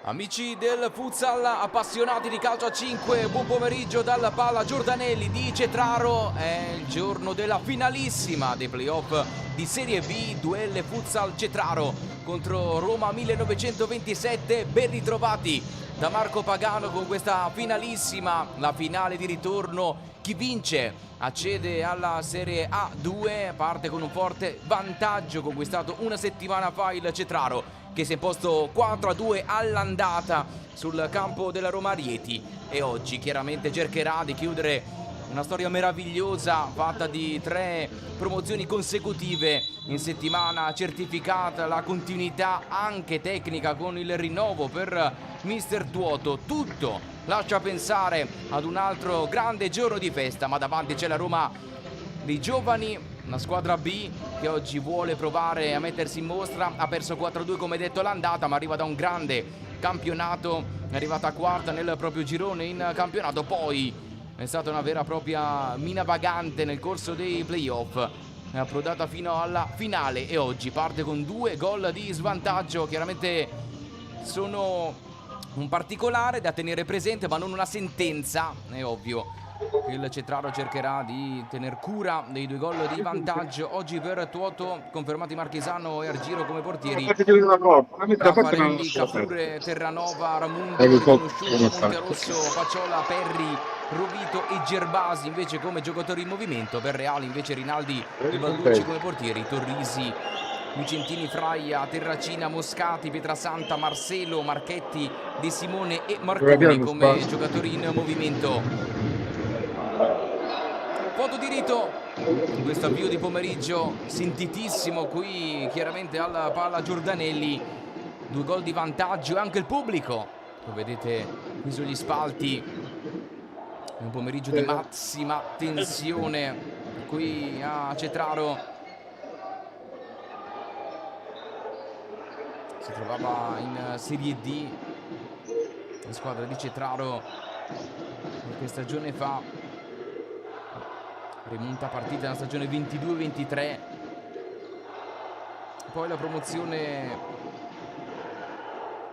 Amici del futsal, appassionati di calcio a 5, buon pomeriggio dalla Palla Giordanelli di Cetraro. È il giorno della finalissima dei playoff di Serie B, Duelle Futsal Cetraro contro Roma 1927. Ben ritrovati da Marco Pagano con questa finalissima, la finale di ritorno. Chi vince accede alla Serie A2, parte con un forte vantaggio conquistato una settimana fa il Cetraro, che si è posto 4-2 all'andata sul campo della Roma Rieti, e oggi chiaramente cercherà di chiudere una storia meravigliosa fatta di 3 promozioni consecutive in settimana, certificata la continuità anche tecnica con il rinnovo per Mister Tuoto. Tutto lascia pensare ad un altro grande giorno di festa, ma davanti c'è la Roma dei giovani, una squadra B che oggi vuole provare a mettersi in mostra. Ha perso 4-2 come detto all'andata, ma arriva da un grande campionato, è arrivata quarta nel proprio girone in campionato, poi è stata una vera e propria mina vagante nel corso dei playoff, è approdata fino alla finale e oggi parte con 2 gol di svantaggio. Chiaramente sono un particolare da tenere presente, ma non una sentenza. È ovvio che il Cetraro cercherà di tener cura dei 2 gol di vantaggio. Oggi per Tuoto confermati Marchisano e Argiro come portieri, Raffarelli, Cafure, Terranova, Ramundo riconosciuti, Monterosso, Paciola, Perri, Rovito e Gerbasi invece come giocatori in movimento. Per Reale invece Rinaldi e Balducci come portieri, Torrisi, Lucentini, Fraia, Terracina, Moscati, Pietrasanta, Marcelo, Marchetti, De Simone e Marconi come giocatori in movimento. Foto di rito in questo avvio di pomeriggio sentitissimo qui chiaramente alla Palla Giordanelli. 2 gol di vantaggio e anche il pubblico, lo vedete qui sugli spalti. È un pomeriggio di massima tensione qui a Cetraro. Si trovava in Serie D la squadra di Cetraro qualche stagione fa, rimonta partita nella stagione 22-23, poi la promozione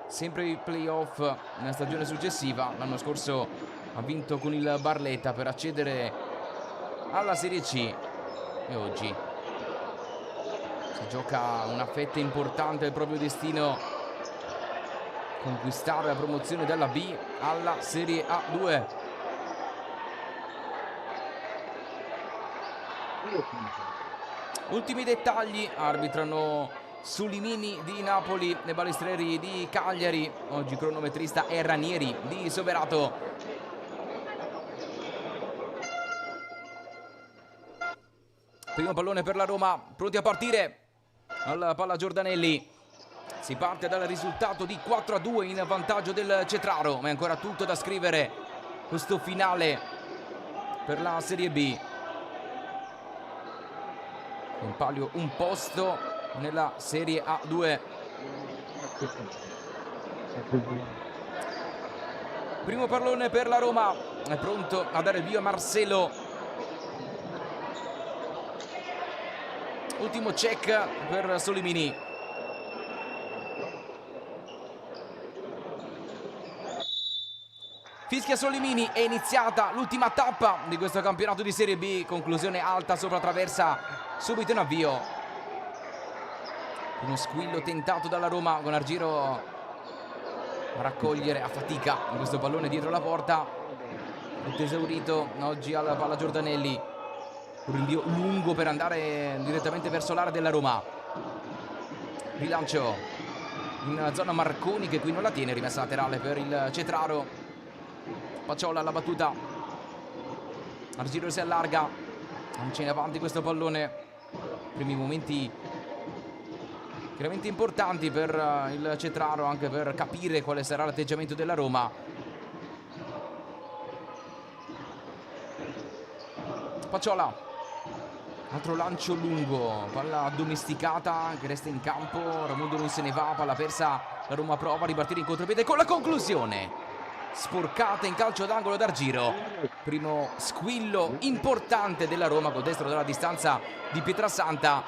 sempre i playoff nella stagione successiva. L'anno scorso ha vinto con il Barletta per accedere alla Serie C e oggi si gioca una fetta importante del proprio destino, conquistare la promozione dalla B alla Serie A2. Ultimi dettagli, arbitrano Sulimini di Napoli e Balestrieri di Cagliari. Oggi cronometrista è Ranieri di Soverato. Primo pallone per la Roma, pronti a partire alla Palla Giordanelli. Si parte dal risultato di 4-2 in vantaggio del Cetraro, ma è ancora tutto da scrivere questo finale per la Serie B. In palio un posto nella Serie A2. Primo pallone per la Roma, è pronto a dare il via Marcelo. Ultimo check per Solimini. Fischia Solimini, è iniziata l'ultima tappa di questo campionato di Serie B, conclusione alta sopra traversa, subito in avvio. Uno squillo tentato dalla Roma con Argiro a raccogliere a fatica questo pallone dietro la porta. Tutto esaurito oggi alla Palla Giordanelli, un rinvio lungo per andare direttamente verso l'area della Roma. Rilancio in zona Marconi che qui non la tiene, rimessa laterale per il Cetraro. Paciola alla battuta, Argiro si allarga, non c'è in avanti questo pallone. Primi momenti chiaramente importanti per il Cetraro, anche per capire quale sarà l'atteggiamento della Roma. Paciola, altro lancio lungo, palla addomesticata che resta in campo, Ramundo non se ne va, palla persa, la Roma prova a ripartire in contropiede con la conclusione. Sporcata in calcio d'angolo d'Argiro. Primo squillo importante della Roma col destro dalla distanza di Pietrasanta.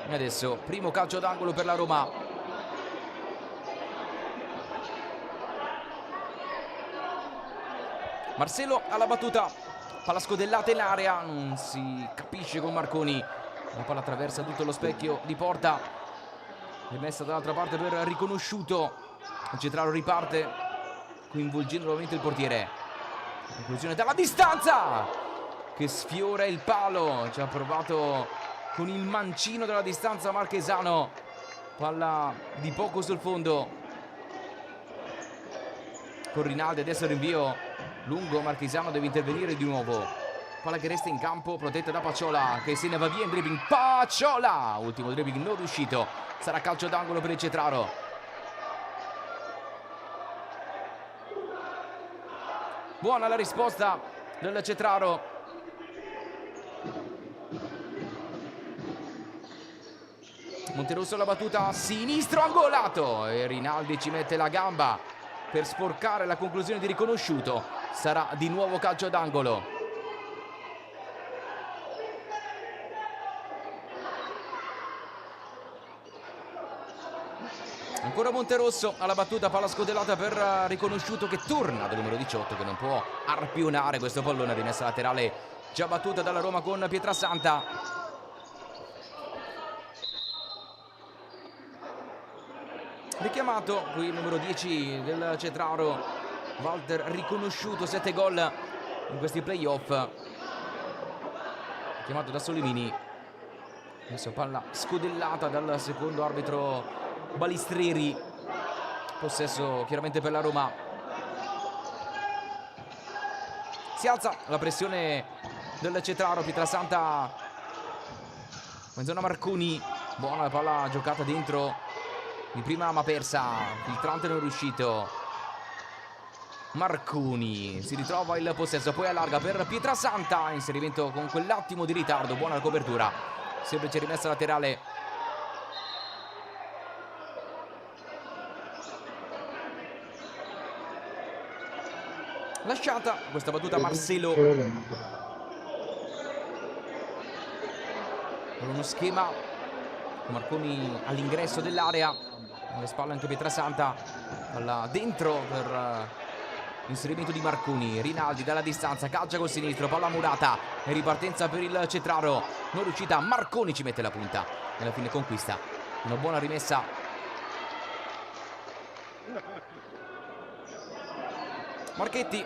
E adesso primo calcio d'angolo per la Roma. Marcelo alla battuta, palla scodellata in area, non si capisce con Marconi, la palla attraversa tutto lo specchio di porta, rimessa dall'altra parte per Riconosciuto. Cetraro riparte coinvolgendo nuovamente il portiere. Conclusione dalla distanza che sfiora il palo, ci ha provato con il mancino dalla distanza Marchesano, palla di poco sul fondo con Rinaldi. Adesso il rinvio lungo, Marchesano deve intervenire di nuovo, palla che resta in campo protetta da Pacciola che se ne va via in dribbling. Pacciola, ultimo dribbling non riuscito, sarà calcio d'angolo per il Cetraro. Buona la risposta del Cetraro. Monterosso alla battuta, sinistro angolato e Rinaldi ci mette la gamba per sporcare la conclusione di Riconosciuto. Sarà di nuovo calcio d'angolo. Ancora Monterosso alla battuta, palla scodellata per Riconosciuto che torna dal numero 18 che non può arpionare questo pallone, rimessa laterale già battuta dalla Roma con Pietrasanta. Richiamato qui il numero 10 del Cetraro, Walter Riconosciuto, 7 gol in questi playoff. Chiamato da Solimini. Adesso palla scodellata dal secondo arbitro Balistreri. Possesso chiaramente per la Roma. Si alza la pressione del Cetraro, Pietrasanta in zona Marconi. Buona la palla giocata dentro di prima ma persa, filtrante non riuscito. Marconi si ritrova il possesso, poi allarga per Pietrasanta, inserimento con quell'attimo di ritardo, buona la copertura, semplice rimessa laterale. Lasciata questa battuta Marcelo con uno schema con Marconi all'ingresso dell'area, alle spalle anche Pietrasanta, palla dentro per inserimento di Marconi. Rinaldi dalla distanza calcia col sinistro, palla murata e ripartenza per il Cetraro, non riuscita. Marconi ci mette la punta e alla fine conquista una buona rimessa. Marchetti,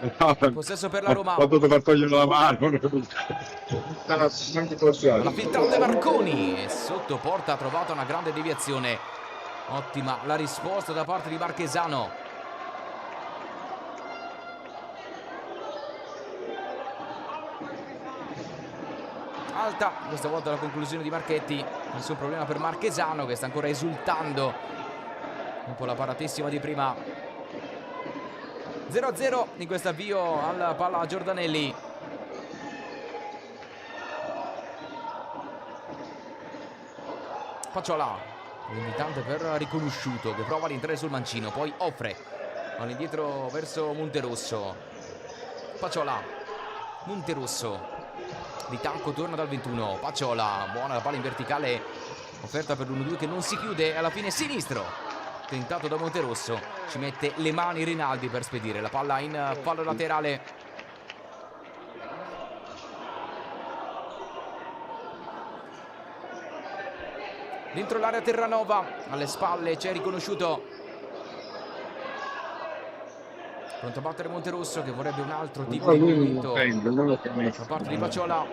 possesso per la Roma. Ho dovuto far togliere la mano. La filtrante Marconi e sotto porta ha trovato una grande deviazione. Ottima la risposta da parte di Marchesano. Alta questa volta la conclusione di Marchetti, nessun problema per Marchesano che sta ancora esultando un po' la paratissima di prima. 0-0 in questo avvio alla palla a Giordanelli. Pacciola, l'invitante per Riconosciuto che prova ad entrare sul mancino, poi offre all'indietro verso Monterosso. Pacciola, Monterosso di tacco torna dal 21. Pacciola, buona la palla in verticale offerta per l'1-2 che non si chiude, alla fine sinistro tentato da Monterosso, ci mette le mani Rinaldi per spedire la palla in fallo laterale. Dentro l'area Terranova, alle spalle c'è Riconosciuto, pronto a battere Monterosso che vorrebbe un altro tipo di movimento da parte di Pacciola.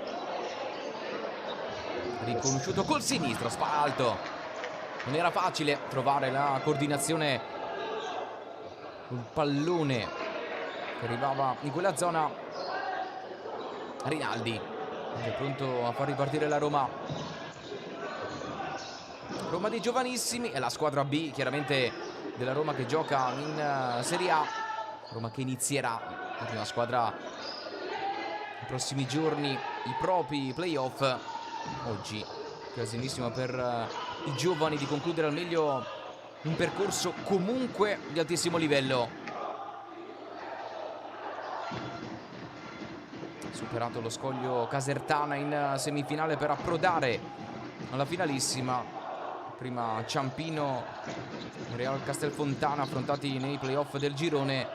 Riconosciuto col sinistro, spara alto. Non era facile trovare la coordinazione, un pallone che arrivava in quella zona. Rinaldi è pronto a far ripartire la Roma. Roma dei giovanissimi, è la squadra B chiaramente della Roma che gioca in Serie A. Roma che inizierà la prima squadra nei prossimi giorni i propri playoff. Oggi occasionissima per i giovani di concludere al meglio un percorso comunque di altissimo livello. Superato lo scoglio Casertana in semifinale per approdare alla finalissima. Prima Ciampino, Real Castelfontana affrontati nei playoff del girone.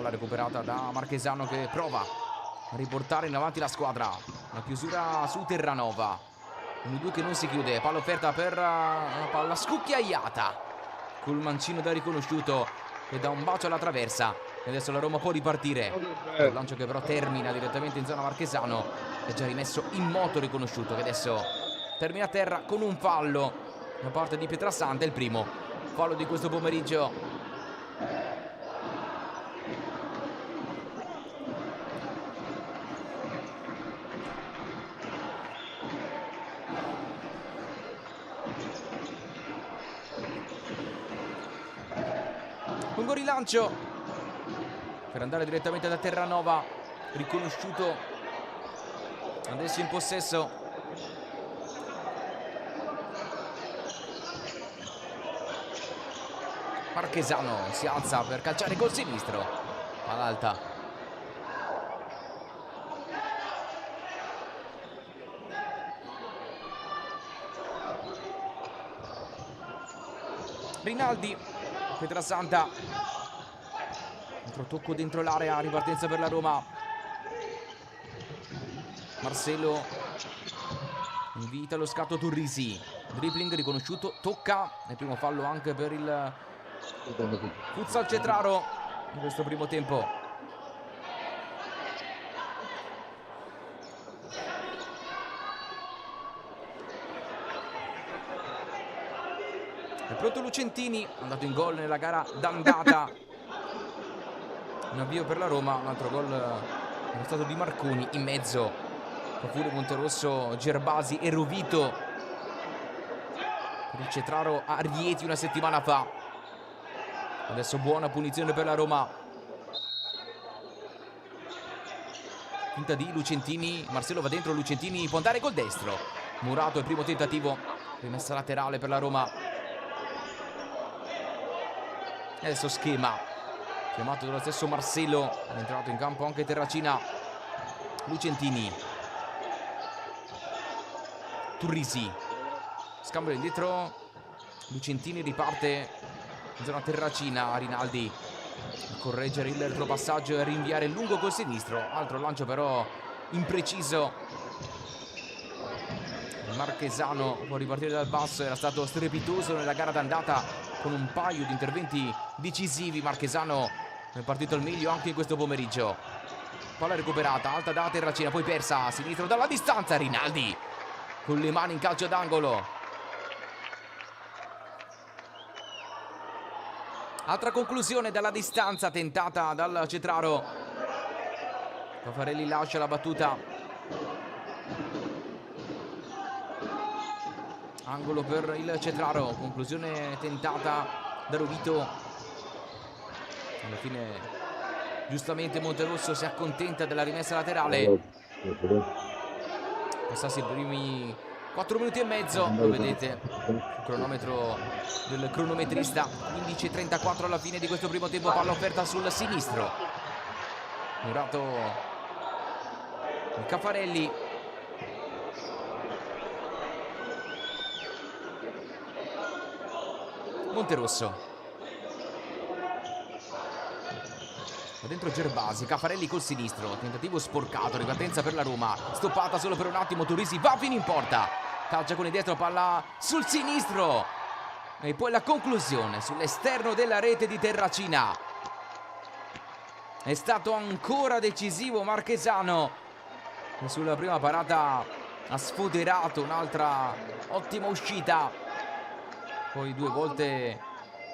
Palla recuperata da Marchesano che prova a riportare in avanti la squadra. La chiusura su Terranova. 1-2 che non si chiude. Palla offerta per una palla scucchiaiata. Col mancino da riconosciuto che dà un bacio alla traversa. E adesso la Roma può ripartire. Un lancio che però termina direttamente in zona Marchesano. È già rimesso in moto riconosciuto, che adesso termina a terra con un fallo da parte di Pietrasanta. Il primo fallo di questo pomeriggio. Lungo rilancio per andare direttamente da Terranova, riconosciuto adesso in possesso. Marchesano si alza per calciare col sinistro, palla alta. Rinaldi, Pietrasanta, altro tocco dentro l'area, ripartenza per la Roma. Marcelo invita lo scatto Turrisi, dribbling riconosciuto, tocca, il primo fallo anche per il Futsal Cetraro in questo primo tempo. È pronto Lucentini, andato in gol nella gara d'andata. Un avvio per la Roma, un altro gol è stato di Marconi in mezzo. Pure Monterosso, Gerbasi e Rovito per il Cetraro a Rieti una settimana fa. Adesso buona punizione per la Roma. Finta di Lucentini, Marcelo va dentro, Lucentini può andare col destro. Murato il primo tentativo, rimessa laterale per la Roma. Adesso schema chiamato dallo stesso Marcelo, è entrato in campo anche Terracina. Lucentini, Turrisi, scambio indietro, Lucentini riparte in zona Terracina. Rinaldi a correggere il retropassaggio e a rinviare lungo col sinistro, altro lancio però impreciso. Marchesano può ripartire dal basso, era stato strepitoso nella gara d'andata con un paio di interventi decisivi. Marchesano è partito al meglio anche in questo pomeriggio. Palla recuperata, alta da Terracina, poi persa a sinistro dalla distanza. Rinaldi con le mani in calcio d'angolo. Altra conclusione dalla distanza tentata dal Cetraro. Caffarelli lascia la battuta. Angolo per il Cetraro, conclusione tentata da Rovito. Alla fine giustamente Monterosso si accontenta della rimessa laterale. Passati i primi 4 minuti e mezzo, lo vedete, il cronometro del cronometrista. 15:34 alla fine di questo primo tempo, palla offerta sul sinistro. Murato il Caffarelli. Monterosso. Va dentro Gerbasi, Caffarelli col sinistro, tentativo sporcato, ripartenza per la Roma, stoppata solo per un attimo, Turrisi va fino in porta, calcia con il dietro, palla sul sinistro e poi la conclusione sull'esterno della rete di Terracina. È stato ancora decisivo Marchesano e sulla prima parata ha sfoderato un'altra ottima uscita. Poi 2 volte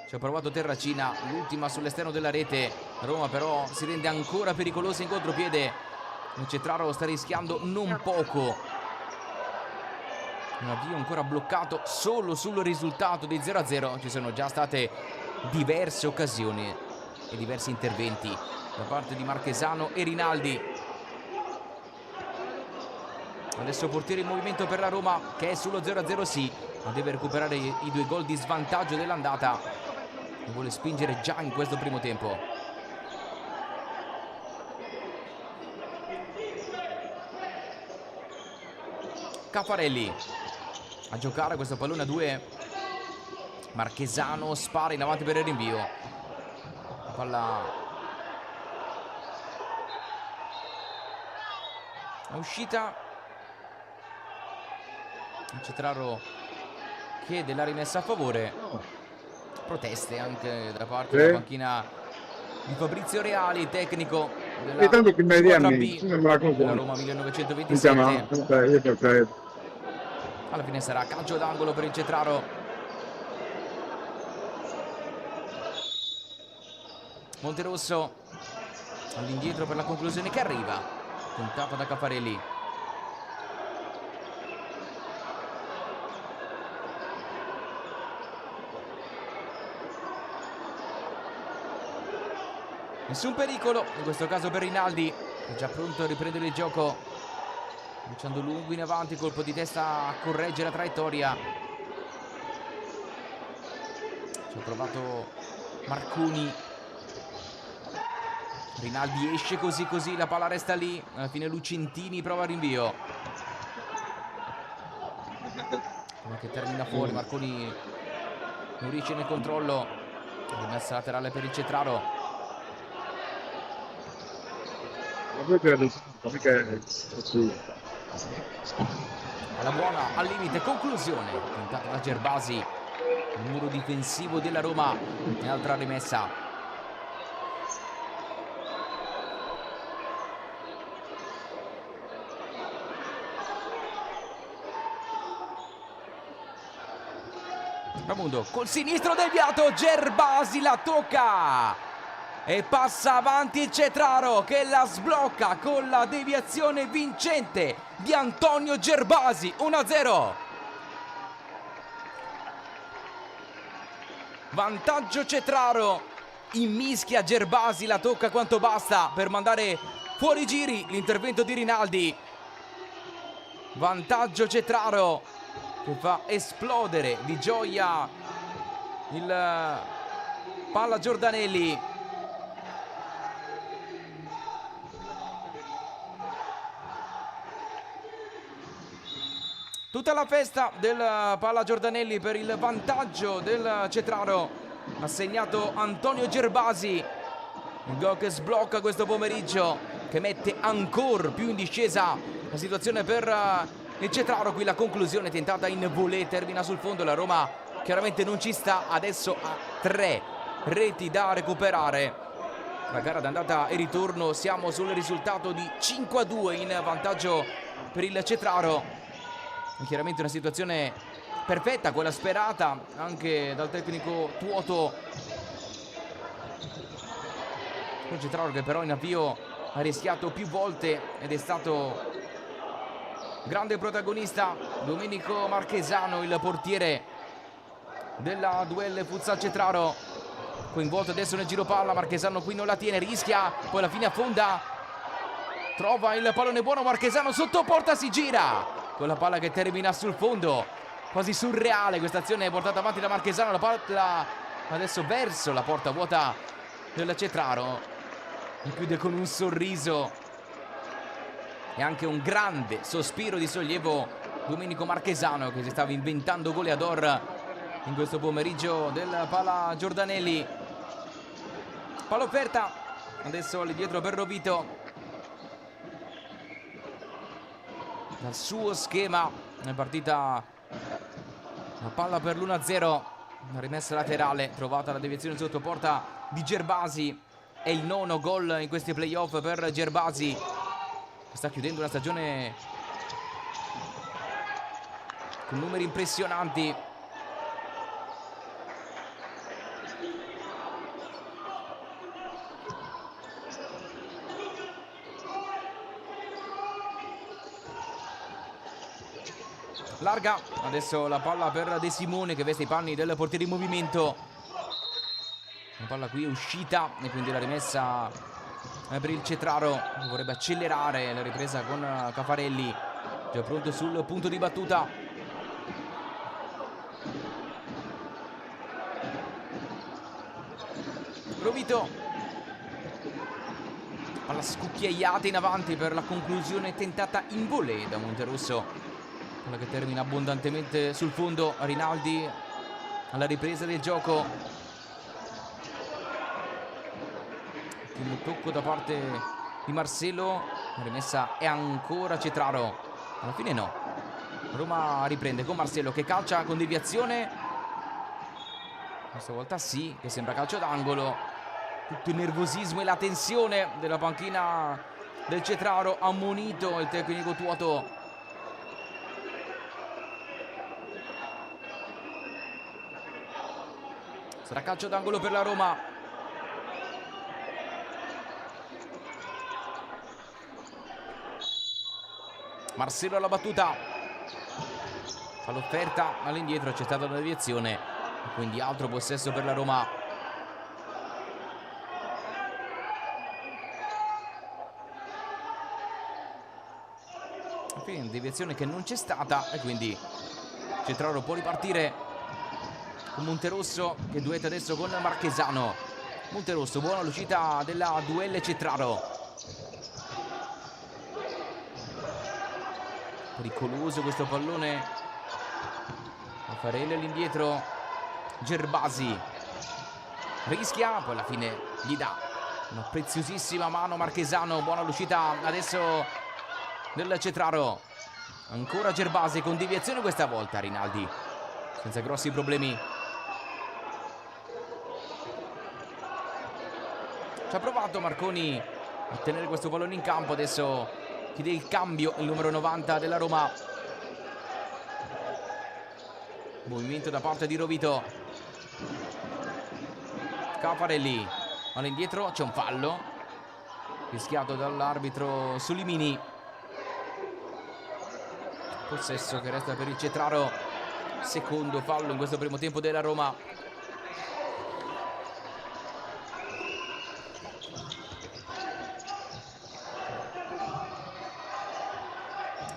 ci ha provato Terracina, l'ultima sull'esterno della rete. Roma però si rende ancora pericolosa in contropiede. Il Cetraro sta rischiando non poco. Un avvio ancora bloccato solo sul risultato di 0-0. Ci sono già state diverse occasioni e diversi interventi da parte di Marchesano e Rinaldi. Adesso portiere in movimento per la Roma che è sullo 0-0 sì, ma deve recuperare i 2 gol di svantaggio dell'andata e vuole spingere già in questo primo tempo. Caffarelli a giocare questo pallone a 2. Marchesano spara in avanti per il rinvio. La palla uscita. Cetraro chiede la rimessa a favore. Proteste anche da parte della panchina di Fabrizio Reali, tecnico della squadra B della Roma 1927. Alla fine sarà calcio d'angolo per il Cetraro. Monterosso all'indietro per la conclusione che arriva, tentata da Caffarelli. Nessun pericolo, in questo caso per Rinaldi, è già pronto a riprendere il gioco, lanciando lungo in avanti, colpo di testa a correggere la traiettoria. Ci ha provato Marconi. Rinaldi esce così, la palla resta lì, alla fine Lucentini prova il rinvio. Come che termina fuori, Marconi non riesce nel controllo, rimessa laterale per il Cetraro. Alla buona, al limite, conclusione tentata da Gerbasi, il muro difensivo della Roma e altra rimessa. Ramundo col sinistro deviato, Gerbasi la tocca e passa avanti il Cetraro che la sblocca con la deviazione vincente di Antonio Gerbasi. 1-0. Vantaggio Cetraro, in mischia Gerbasi la tocca quanto basta per mandare fuori giri l'intervento di Rinaldi. Vantaggio Cetraro che fa esplodere di gioia il palla Giordanelli. Tutta la festa del palla Giordanelli per il vantaggio del Cetraro. Ha segnato Antonio Gerbasi, il gol che sblocca questo pomeriggio, che mette ancora più in discesa la situazione per il Cetraro. Qui la conclusione tentata in volée termina sul fondo. La Roma chiaramente non ci sta, adesso ha 3 reti da recuperare. La gara d'andata e ritorno, siamo sul risultato di 5-2 in vantaggio per il Cetraro. Chiaramente una situazione perfetta, quella sperata anche dal tecnico Tuoto. Il Cetraro che però in avvio ha rischiato più volte ed è stato grande protagonista Domenico Marchesano, il portiere della Duelle Futsal Cetraro, coinvolto adesso nel giro palla. Marchesano qui non la tiene, rischia, poi alla fine affonda, trova il pallone buono Marchesano, sotto porta si gira con la palla che termina sul fondo. Quasi surreale questa azione portata avanti da Marchesano. La palla adesso verso la porta vuota del Cetraro, e chiude con un sorriso e anche un grande sospiro di sollievo Domenico Marchesano, che si stava inventando goleador in questo pomeriggio del palla Giordanelli. Palla offerta adesso lì dietro per Rovito. Dal suo schema è partita la palla per l'1-0, una rimessa laterale trovata la deviazione sotto porta di Gerbasi. È il 9° gol in questi playoff per Gerbasi, che sta chiudendo una stagione con numeri impressionanti. Larga adesso la palla per De Simone, che veste i panni del portiere in movimento. La palla qui è uscita e quindi la rimessa per il Cetraro. Vorrebbe accelerare la ripresa con Caffarelli, già pronto sul punto di battuta. Rovito, palla scucchiaiata in avanti per la conclusione tentata in volée da Monterosso, che termina abbondantemente sul fondo. Rinaldi alla ripresa del gioco, il tocco da parte di Marcelo La rimessa è ancora Cetraro. Alla fine no. Roma riprende con Marcelo che calcia con deviazione. Questa volta sì, che sembra calcio d'angolo. Tutto il nervosismo e la tensione della panchina del Cetraro, ammonito il tecnico Tuoto. Sarà calcio d'angolo per la Roma. Marcelo alla battuta. Fa l'offerta all'indietro, c'è stata una deviazione. Quindi altro possesso per la Roma. Fine, deviazione che non c'è stata e quindi Cetraro può ripartire con Monterosso che duetta adesso con Marchesano. Monterosso, buona l'uscita della duelle Cetraro. Pericoloso questo pallone. Raffaele all'indietro. Gerbasi rischia, poi alla fine gli dà una preziosissima mano Marchesano. Buona l'uscita adesso del Cetraro. Ancora Gerbasi con deviazione questa volta. Rinaldi senza grossi problemi. Ci ha provato Marconi a tenere questo pallone in campo. Adesso chiede il cambio il numero 90 della Roma. Movimento da parte di Rovito. Caffarelli all'indietro, c'è un fallo rischiato dall'arbitro Solimini. Possesso che resta per il Cetraro. Secondo fallo in questo primo tempo della Roma.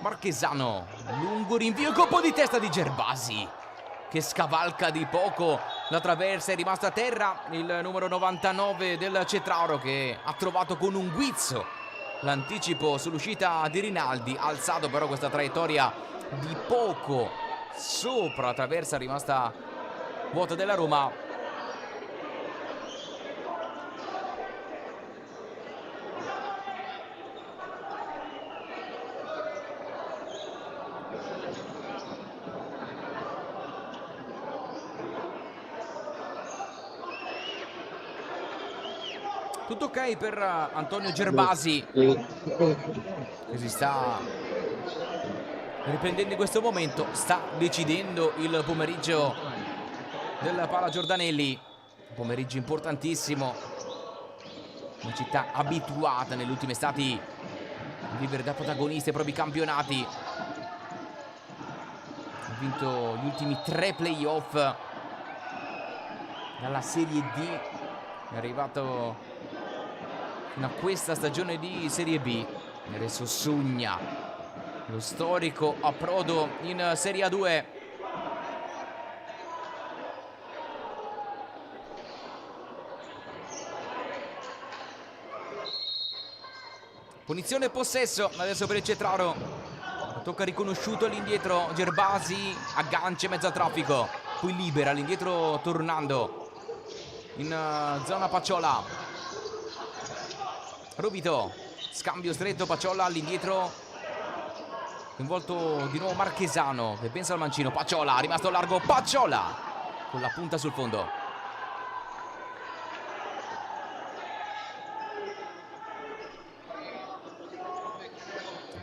Marchesano, lungo rinvio, colpo di testa di Gerbasi che scavalca di poco la traversa, è rimasto a terra il numero 99 del Cetraro che ha trovato con un guizzo l'anticipo sull'uscita di Rinaldi. Ha alzato però questa traiettoria di poco sopra la traversa rimasta vuota della Roma. Tutto ok per Antonio Gerbasi che si sta riprendendo in questo momento, sta decidendo il pomeriggio del Pala Giordanelli. Un pomeriggio importantissimo, una città abituata negli ultimi stati a vivere da protagonista ai propri campionati. Ha vinto gli ultimi 3 playoff dalla Serie D, è arrivato fino a questa stagione di Serie B e adesso sogna lo storico approdo in Serie A2. Punizione e possesso adesso per il Cetraro. Tocca riconosciuto all'indietro. Gerbasi aggancia in mezzo a traffico, poi libera all'indietro tornando in zona Pacciola. Rovito, scambio stretto, Pacciola all'indietro, coinvolto di nuovo Marchesano che pensa al mancino. Pacciola, rimasto largo, Pacciola con la punta sul fondo.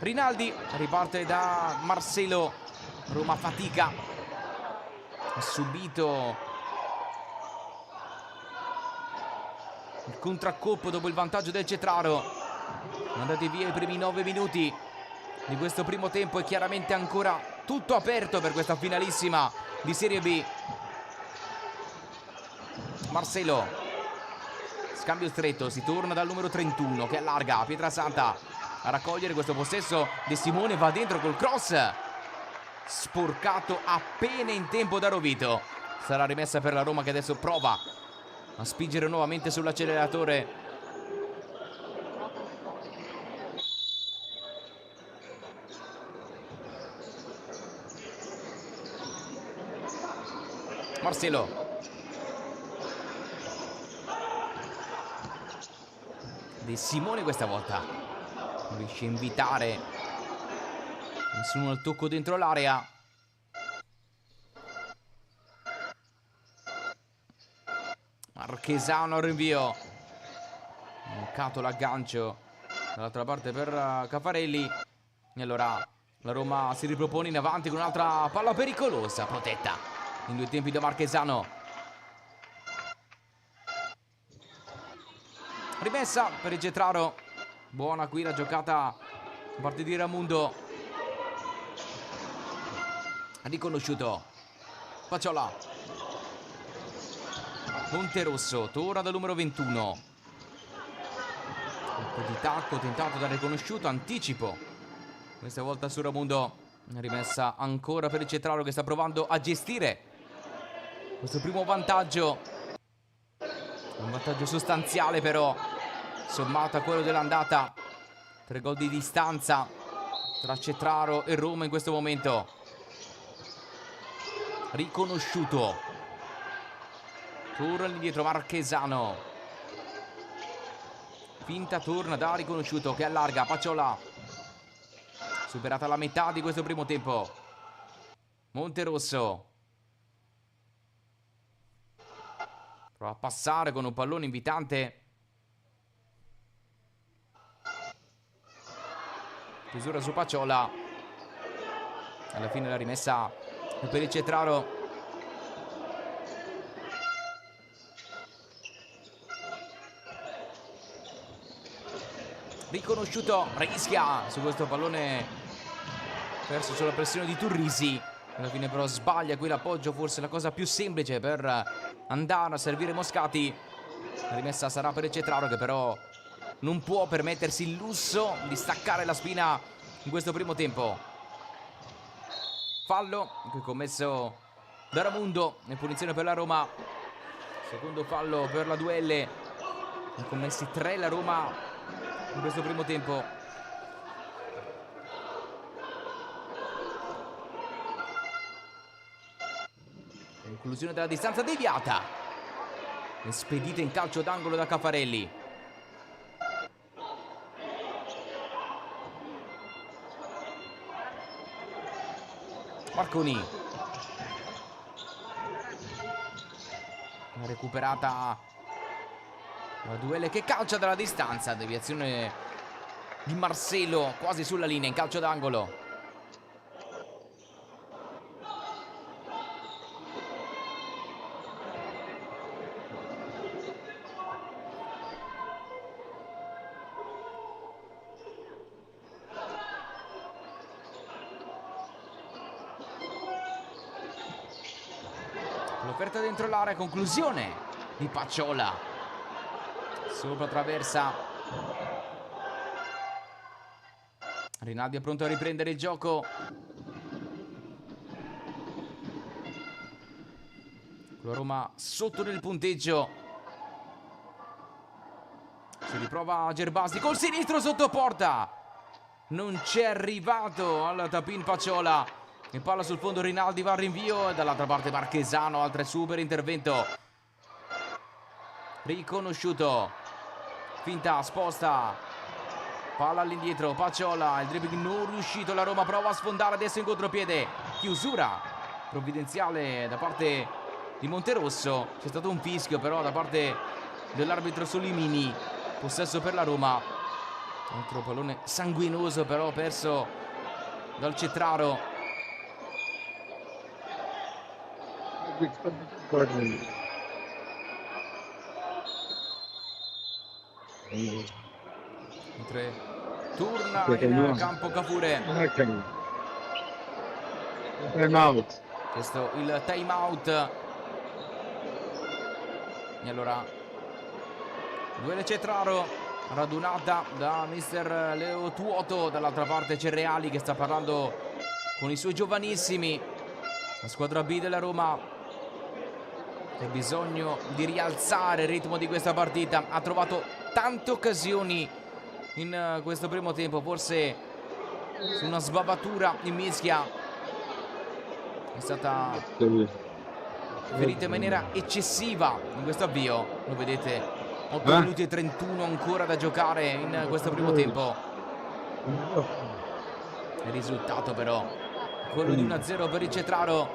Rinaldi riparte da Marcelo. Roma fatica, ha subito il contraccolpo dopo il vantaggio del Cetraro. Andati via i primi 9 minuti di questo primo tempo e chiaramente ancora tutto aperto per questa finalissima di Serie B. Marcelo, scambio stretto, si torna dal numero 31 che allarga. Pietrasanta a raccogliere questo possesso. De Simone va dentro col cross, sporcato appena in tempo da Rovito. Sarà rimessa per la Roma che adesso prova a spingere nuovamente sull'acceleratore. Marcelo, De Simone questa volta Non riesce a invitare nessuno al tocco dentro l'area. Marchesano al rinvio. Mancato l'aggancio dall'altra parte per Caffarelli. E allora la Roma si ripropone in avanti con un'altra palla pericolosa, protetta in due tempi da Marchesano. Rimessa per il Getraro. Buona qui la giocata da parte di Ramundo. Riconosciuto Pacciola. Monterosso torna dal numero 21. Un po' di tacco tentato da riconosciuto, anticipo questa volta su Ramundo. Rimessa ancora per il Getraro che sta provando a gestire questo primo vantaggio. Un vantaggio sostanziale però, sommato a quello dell'andata. 3 gol di distanza tra Cetraro e Roma in questo momento. Riconosciuto. Torna indietro Marchesano. Finta torna da Riconosciuto che allarga. Pacciola. Superata la metà di questo primo tempo. Monterosso. Prova a passare con un pallone invitante. Chiusura su Pacciola. Alla fine la rimessa per il Cetraro. Riconosciuto, rischia su questo pallone perso sulla pressione di Turrisi. Alla fine però sbaglia qui l'appoggio, forse la cosa più semplice per andare a servire Moscati. La rimessa sarà per il Cetraro che però non può permettersi il lusso di staccare la spina in questo primo tempo. Fallo qui commesso da Ramundo e punizione per la Roma. Secondo fallo per la Duelle. Ne ha commessi 3 la Roma in questo primo tempo. Conclusione della distanza deviata e spedita in calcio d'angolo da Caffarelli. Marconi. Recuperata la Duelle che calcia dalla distanza. Deviazione di Marcelo quasi sulla linea in calcio d'angolo. L'offerta dentro l'area, conclusione di Pacciola. Sopra traversa. Rinaldi è pronto a riprendere il gioco. La Roma sotto nel punteggio. Si riprova Gerbasi col sinistro sotto porta. Non c'è arrivato al tapin Pacciola. E palla sul fondo, Rinaldi va al rinvio e dall'altra parte Marchesano, altra super intervento. Riconosciuto. Finta, sposta. Palla all'indietro, Pacciola, il dribbling non riuscito, la Roma prova a sfondare adesso in contropiede. Chiusura provvidenziale da parte di Monterosso. C'è stato un fischio però da parte dell'arbitro Solimini. Possesso per la Roma. Altro pallone sanguinoso però perso dal Cetraro. Mentre torna in campo Cafure. Questo il time out. E allora Duelle Cetraro radunata da mister Leo Tuoto. Dall'altra parte c'è Reali che sta parlando con i suoi giovanissimi. La squadra B della Roma ha bisogno di rialzare il ritmo di questa partita. Ha trovato tante occasioni in questo primo tempo. Forse su una sbavatura in mischia è stata ferita in maniera eccessiva in questo avvio. Lo vedete, 8 minuti e 31 ancora da giocare in questo primo tempo. Il risultato però quello di 1-0 per il Cetraro,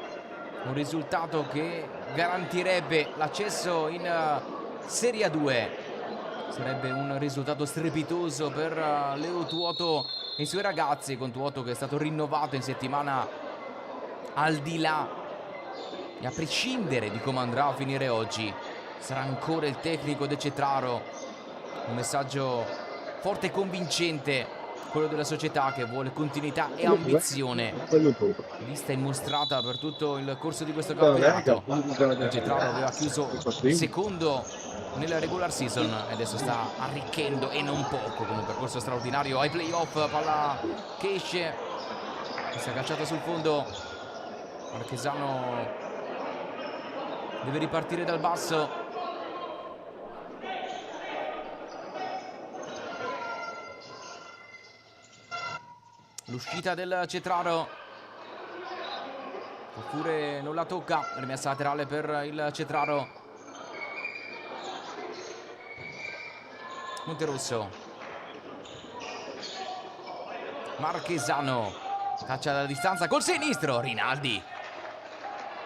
un risultato che garantirebbe l'accesso in Serie A2. Sarebbe un risultato strepitoso per Leo Tuoto e i suoi ragazzi, con Tuoto che è stato rinnovato in settimana, al di là e a prescindere di come andrà a finire oggi. Sarà ancora il tecnico del Cetraro. Un messaggio forte e convincente, quello della società, che vuole continuità e ambizione, vista e mostrata per tutto il corso di questo campionato. Il Cetraro aveva chiuso secondo nella regular season e adesso sta arricchendo, e non poco, con un percorso straordinario ai playoff. Palla che esce, si è agganciata sul fondo. Marchesano deve ripartire dal basso. L'uscita del Cetraro, oppure non la tocca. Rimessa laterale per il Cetraro. Monterosso, Marchesano caccia dalla distanza col sinistro. Rinaldi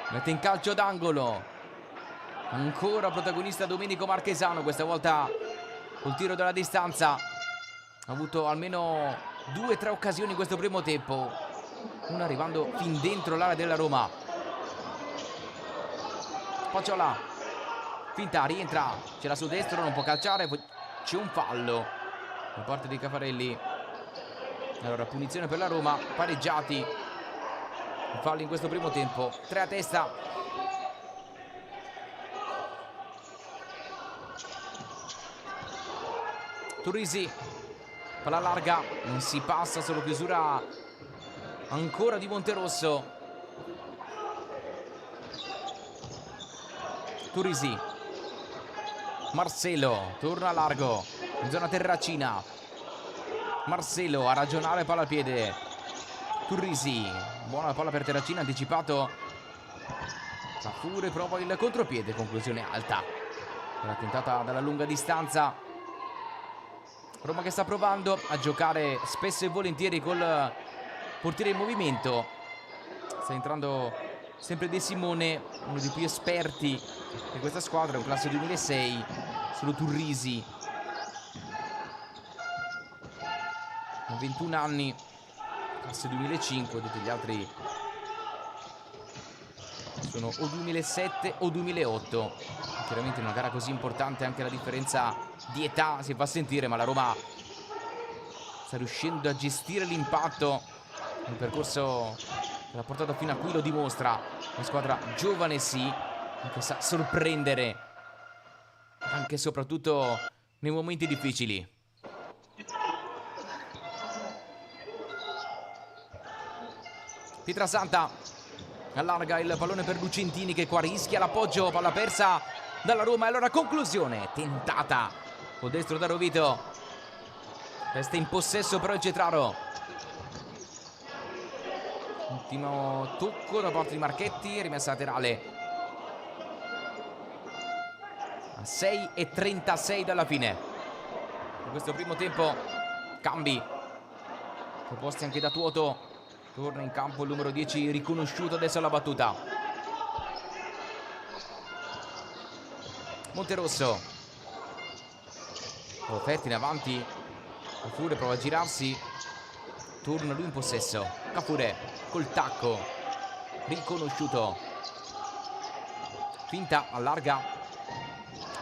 mette in calcio d'angolo. Ancora protagonista Domenico Marchesano, questa volta col tiro dalla distanza. Ha avuto almeno 2 o 3 occasioni in questo primo tempo, una arrivando fin dentro l'area della Roma. Paciola, finta, rientra, ce l'ha su destro, non può calciare, poi c'è un fallo da parte di Caffarelli. Allora, punizione per la Roma, pareggiati, falli in questo primo tempo, 3 a testa. Turrisi, palla larga, non si passa, solo chiusura ancora di Monterosso. Turrisi, Marcelo torna largo in zona terracina. Marcelo a ragionare, palla al piede. Turrisi, buona palla per Terracina, anticipato. Cafure prova il contropiede, conclusione alta. Era tentata dalla lunga distanza. Roma che sta provando a giocare spesso e volentieri col portiere in movimento. Sta entrando sempre De Simone, uno dei più esperti di questa squadra, un classe 2006, solo Turrisi, 21 anni, classe 2005, tutti gli altri sono o 2007 o 2008. Chiaramente in una gara così importante anche la differenza di età si fa sentire, ma la Roma sta riuscendo a gestire l'impatto. Il percorso che l'ha portato fino a qui lo dimostra. Una squadra giovane sì, ma che sa sorprendere anche e soprattutto nei momenti difficili. Pietrasanta allarga il pallone per Lucentini, che qua rischia l'appoggio, palla persa dalla Roma. E allora conclusione tentata con destro da Rovito, resta in possesso però il Cetraro. Ultimo tocco da parte di Marchetti, rimessa laterale a 6:36 dalla fine. In questo primo tempo cambi proposti anche da Tuoto. Torna in campo il numero 10 riconosciuto adesso alla battuta. Monterosso, offerti in avanti. Cafure prova a girarsi, torna lui in possesso. Cafure col tacco, riconosciuto, finta, allarga.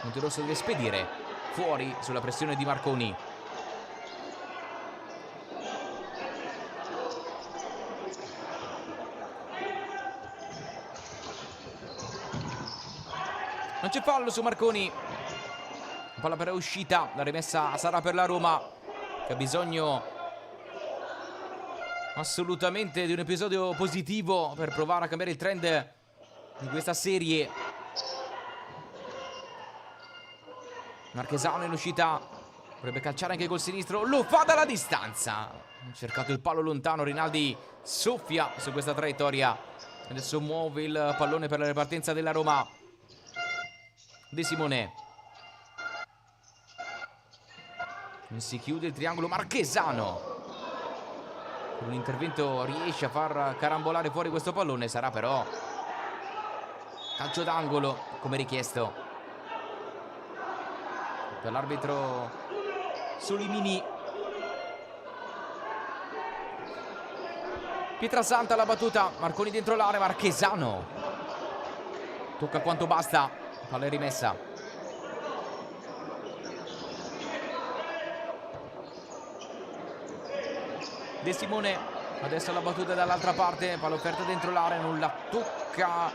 Monterosso deve spedire fuori sulla pressione di Marconi. Non c'è fallo su Marconi. Palla per uscita, la rimessa sarà per la Roma, che ha bisogno assolutamente di un episodio positivo per provare a cambiare il trend di questa serie. Marchesano in uscita, potrebbe calciare anche col sinistro, lo fa dalla distanza. Ha cercato il palo lontano, Rinaldi soffia su questa traiettoria. Adesso muove il pallone per la ripartenza della Roma. De Simone, non si chiude il triangolo. Marchesano con un intervento riesce a far carambolare fuori questo pallone. Sarà però calcio d'angolo come richiesto per l'arbitro Solimini. Pietrasanta la battuta, Marconi dentro l'area, Marchesano tocca quanto basta, palla è rimessa. De Simone adesso la battuta dall'altra parte, palla offerta dentro l'area, non la tocca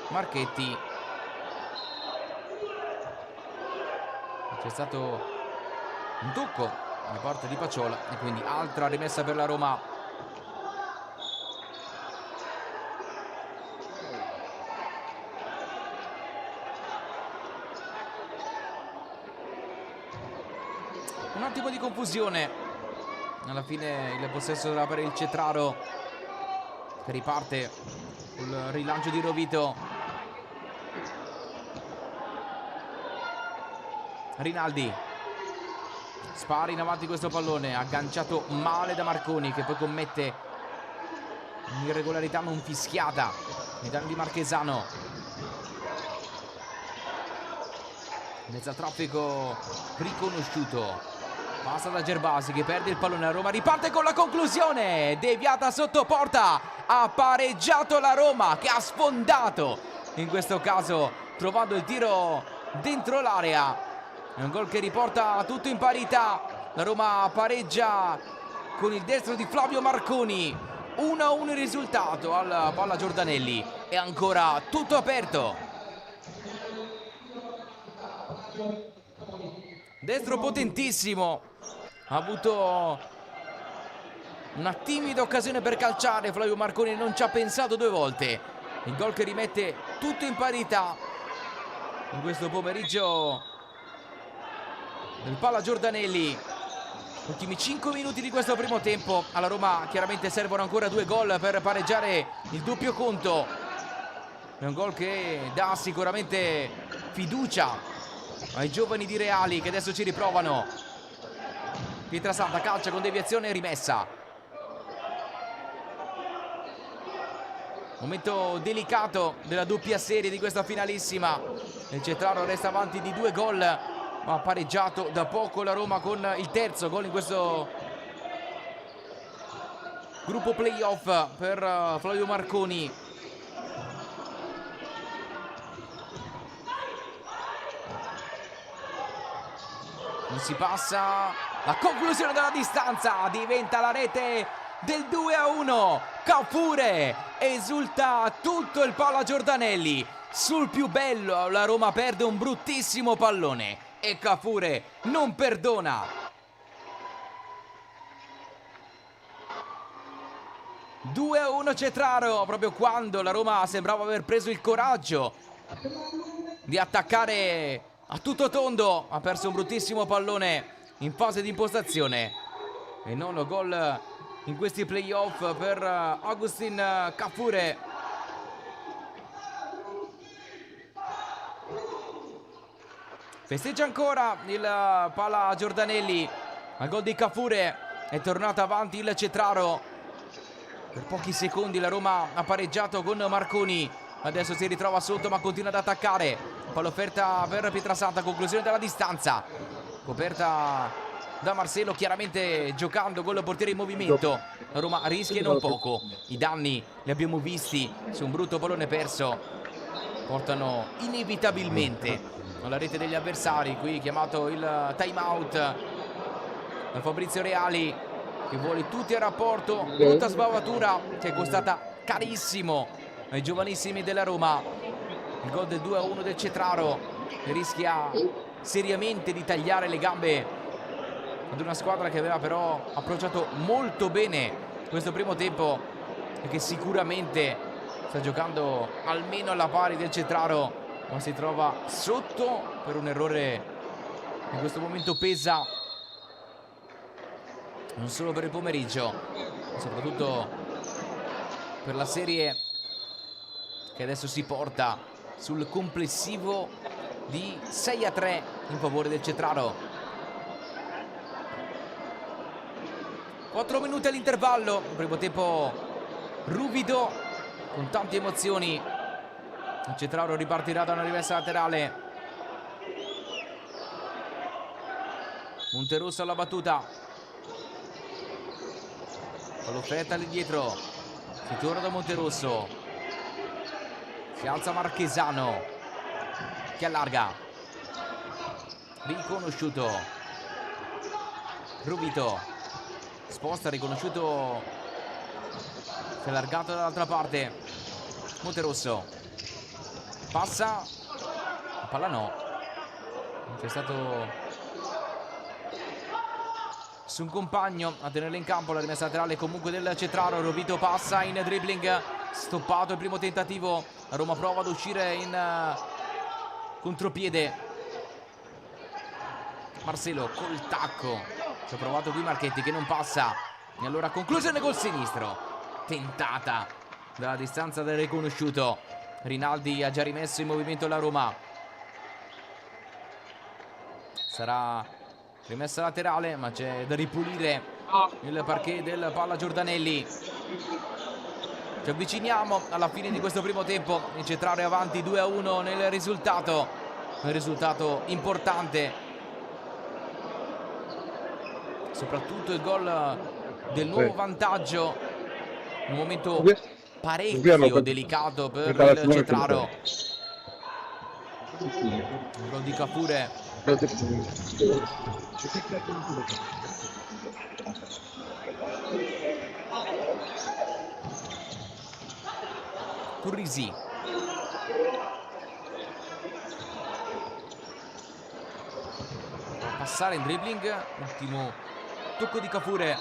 Marchetti. C'è stato un tocco da parte di Paciola e quindi altra rimessa per la Roma. Un attimo di confusione. Alla fine il possesso sarà per il Cetraro, che riparte col rilancio di Rovito. Rinaldi spara in avanti questo pallone, agganciato male da Marconi, che poi commette un'irregolarità non fischiata nei danni di Marchesano. In mezzo al traffico riconosciuto, passa da Gerbasi che perde il pallone. A Roma riparte con la conclusione, deviata sotto porta, ha pareggiato la Roma, che ha sfondato in questo caso trovando il tiro dentro l'area. È un gol che riporta tutto in parità. La Roma pareggia con il destro di Flavio Marconi. 1-1 il risultato alla palla Giordanelli. È ancora tutto aperto. Destro potentissimo. Ha avuto una timida occasione per calciare. Flavio Marconi non ci ha pensato due volte. Il gol che rimette tutto in parità in questo pomeriggio del palla Giordanelli. Ultimi 5 minuti di questo primo tempo. Alla Roma chiaramente servono ancora 2 gol per pareggiare il doppio conto. È un gol che dà sicuramente fiducia ai giovani di Reali, che adesso ci riprovano. Pietrasanta calcia con deviazione e rimessa. Momento delicato della doppia serie di questa finalissima. Il Cetraro resta avanti di 2 gol, ma ha pareggiato da poco la Roma con il terzo gol in questo gruppo playoff per Flavio Marconi. Non si passa, la conclusione della distanza, diventa la rete del 2-1. Caufure, esulta tutto il palla Giordanelli. Sul più bello la Roma perde un bruttissimo pallone e Caufure non perdona. 2-1 Cetraro, proprio quando la Roma sembrava aver preso il coraggio di attaccare a tutto tondo. Ha perso un bruttissimo pallone in fase di impostazione. E nono gol in questi playoff per Agustin Caufure. Festeggia ancora il palla Giordanelli. Al gol di Caufure è tornato avanti il Cetraro. Per pochi secondi la Roma ha pareggiato con Marconi. Adesso si ritrova sotto ma continua ad attaccare. Palla offerta per Pietrasanta, conclusione della distanza. Coperta da Marcelo, chiaramente giocando con il portiere in movimento. La Roma rischia non poco. I danni li abbiamo visti su un brutto pallone perso. Portano inevitabilmente alla rete degli avversari. Qui chiamato il time out da Fabrizio Reali, che vuole tutti a rapporto. Brutta sbavatura che è costata carissimo ai giovanissimi della Roma. Il gol del 2-1 del Cetraro, che rischia seriamente di tagliare le gambe ad una squadra che aveva però approcciato molto bene questo primo tempo e che sicuramente sta giocando almeno alla pari del Cetraro, ma si trova sotto per un errore in questo momento pesa non solo per il pomeriggio, ma soprattutto per la serie che adesso si porta sul complessivo di 6-3 in favore del Cetraro. 4 minuti all'intervallo, primo tempo ruvido, con tante emozioni. Il Cetraro ripartirà da una rimessa laterale. Monterosso alla battuta, con l'offerta lì dietro, si torna da Monterosso, si alza Marchesano che allarga, riconosciuto, Rubito sposta, riconosciuto, si è allargato dall'altra parte, Monterosso passa, la palla no, c'è stato su un compagno a tenerla in campo. La rimessa laterale comunque del Cetraro. Rovito passa in dribbling, stoppato il primo tentativo, la Roma prova ad uscire in contropiede, Marcelo col tacco, ci ha provato qui Marchetti che non passa, e allora conclusione col sinistro, tentata dalla distanza del riconosciuto. Rinaldi ha già rimesso in movimento la Roma, sarà rimessa laterale, ma c'è da ripulire il parquet del Palla Giordanelli. Ci avviciniamo alla fine di questo primo tempo, il Cetraro è avanti 2-1 nel risultato, un risultato importante, soprattutto il gol del nuovo vantaggio, un momento parecchio delicato per il Cetraro. Lo dica pure. Turrisi, passare in dribbling, ultimo tocco di Cafure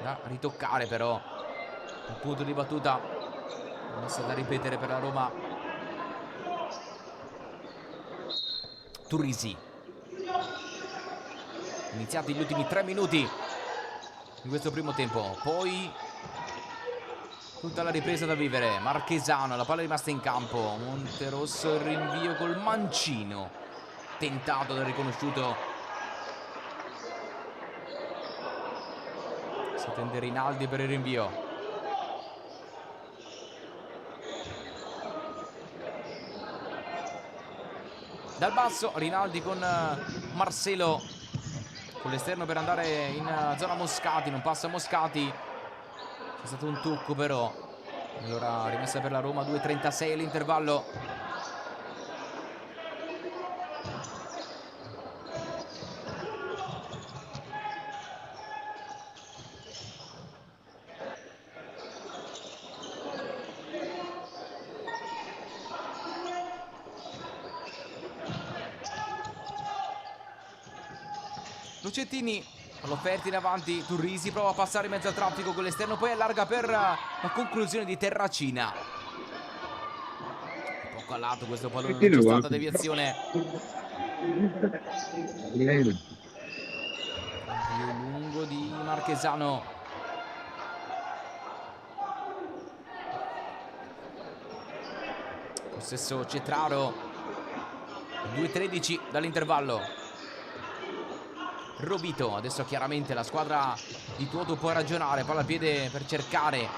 da ritoccare, però un punto di battuta messa da ripetere per la Roma. Turrisi, iniziati gli ultimi 3 minuti di questo primo tempo, poi tutta la ripresa da vivere. Marchesano, la palla è rimasta in campo, Monterosso, il rinvio col mancino, tentato dal riconosciuto, si tende Rinaldi per il rinvio, dal basso Rinaldi con Marcelo con l'esterno per andare in zona Moscati, non passa Moscati, c'è stato un tocco però, allora rimessa per la Roma, 2:36 all'intervallo. Lucettini all'offerta in avanti, Turrisi prova a passare in mezzo al traffico con l'esterno, poi allarga per la conclusione di Terracina. Poco a lato questo pallone, non c'è stata deviazione. Più lungo di Marchesano. Possesso Cetraro, 2:13 dall'intervallo. Robito, adesso chiaramente la squadra di Tuoto può ragionare, palla al piede per cercare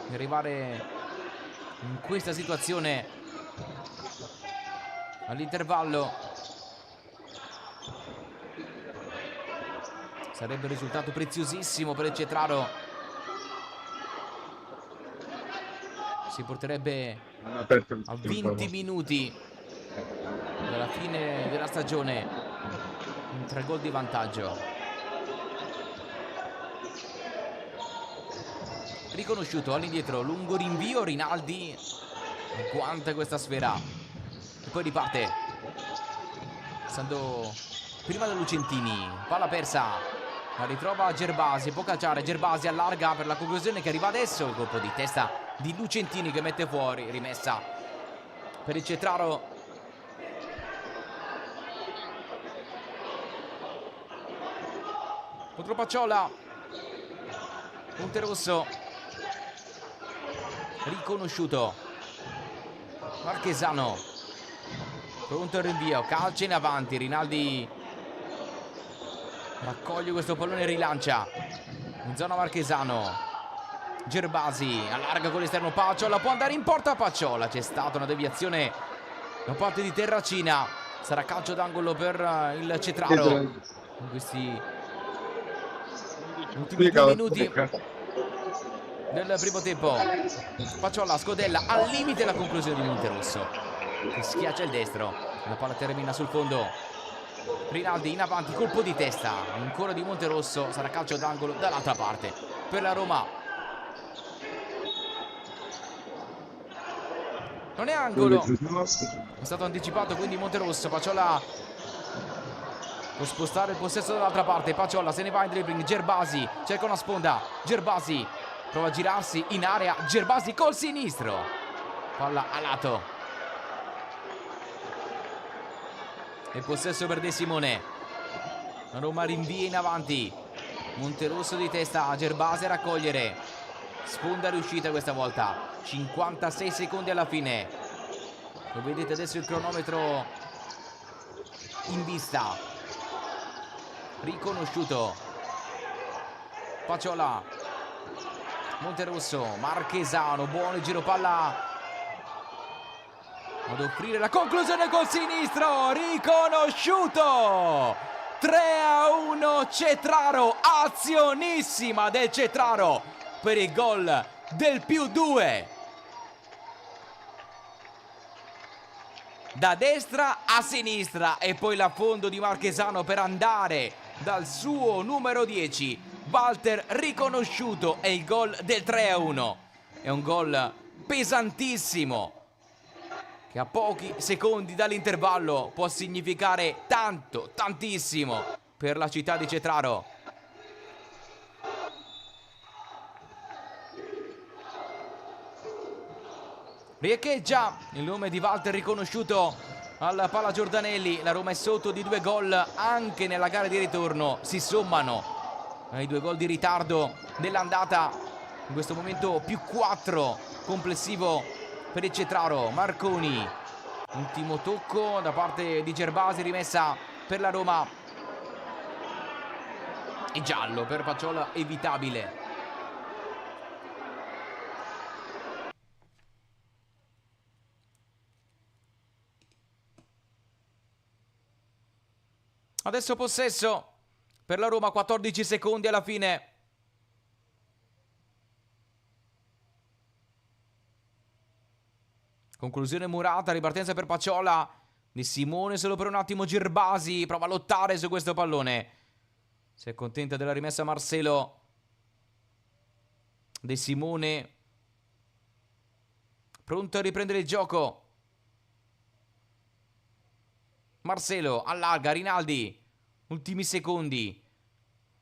di arrivare in questa situazione all'intervallo. Sarebbe un risultato preziosissimo per il Cetraro, si porterebbe a 20 minuti dalla fine della stagione, 3 gol di vantaggio. Riconosciuto all'indietro, lungo rinvio, Rinaldi agguanta questa sfera e poi riparte passando prima da Lucentini, palla persa, la ritrova Gerbasi, può calciare Gerbasi, allarga per la conclusione che arriva adesso, il colpo di testa di Lucentini che mette fuori, rimessa per il Cetraro. Contro Pacciola, Monterosso, riconosciuto, Marchesano, pronto il rinvio, calcia in avanti, Rinaldi Raccoglie questo pallone e rilancia in zona Marchesano. Gerbasi allarga con l'esterno, Pacciola può andare in porta, Pacciola, c'è stata una deviazione da parte di Terracina, sarà calcio d'angolo per il Cetraro in questi ultimi 2 minuti del primo tempo. Pacciola, scodella, al limite la conclusione di Monterosso che schiaccia il destro, la palla termina sul fondo. Rinaldi in avanti, colpo di testa ancora di Monterosso, sarà calcio d'angolo dall'altra parte per la Roma. Non è angolo, è stato anticipato quindi Monterosso. Pacciola può spostare il possesso dall'altra parte, Pacciola se ne va in dribbling, Gerbasi cerca una sponda, Gerbasi prova a girarsi in area, Gerbasi col sinistro, palla a lato. Il possesso per De Simone. La Roma rinvia in avanti. Monterosso di testa, Gerbasi a raccogliere. Sponda riuscita questa volta. 56 secondi alla fine. Lo vedete adesso il cronometro in vista. Riconosciuto. Pacciola. Monterosso, Marchesano, buono il giro palla ad offrire la conclusione col sinistro, riconosciuto. 3-1 Cetraro, azionissima del Cetraro per il gol del +2. Da destra a sinistra e poi l'affondo di Marchesano per andare dal suo numero 10. Walter riconosciuto e il gol del 3-1. È un gol pesantissimo che a pochi secondi dall'intervallo può significare tanto, tantissimo per la città di Cetraro. Riecheggia il nome di Walter riconosciuto alla palla Giordanelli. La Roma è sotto di 2 gol anche nella gara di ritorno. Si sommano ai 2 gol di ritardo dell'andata. In questo momento +4 complessivo per il Cetraro. Marconi, ultimo tocco da parte di Gerbasi, rimessa per la Roma e giallo per Pacciola, evitabile. Adesso possesso per la Roma, 14 secondi alla fine. Conclusione murata, ripartenza per Pacciola. De Simone solo per un attimo, Gerbasi prova a lottare su questo pallone. Si accontenta della rimessa Marcelo. De Simone pronto a riprendere il gioco. Marcelo allarga, Rinaldi. Ultimi secondi.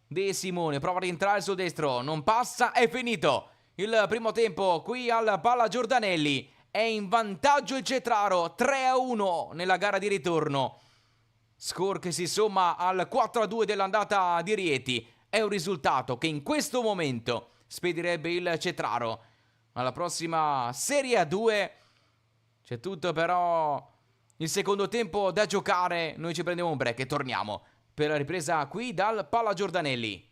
De Simone prova a rientrare sul destro. Non passa, è finito. Il primo tempo qui al Palla Giordanelli. È in vantaggio il Cetraro, 3-1 nella gara di ritorno. Score che si somma al 4-2 dell'andata di Rieti. È un risultato che in questo momento spedirebbe il Cetraro alla prossima Serie A2. C'è tutto però il secondo tempo da giocare. Noi ci prendiamo un break e torniamo per la ripresa qui dal Palla Giordanelli.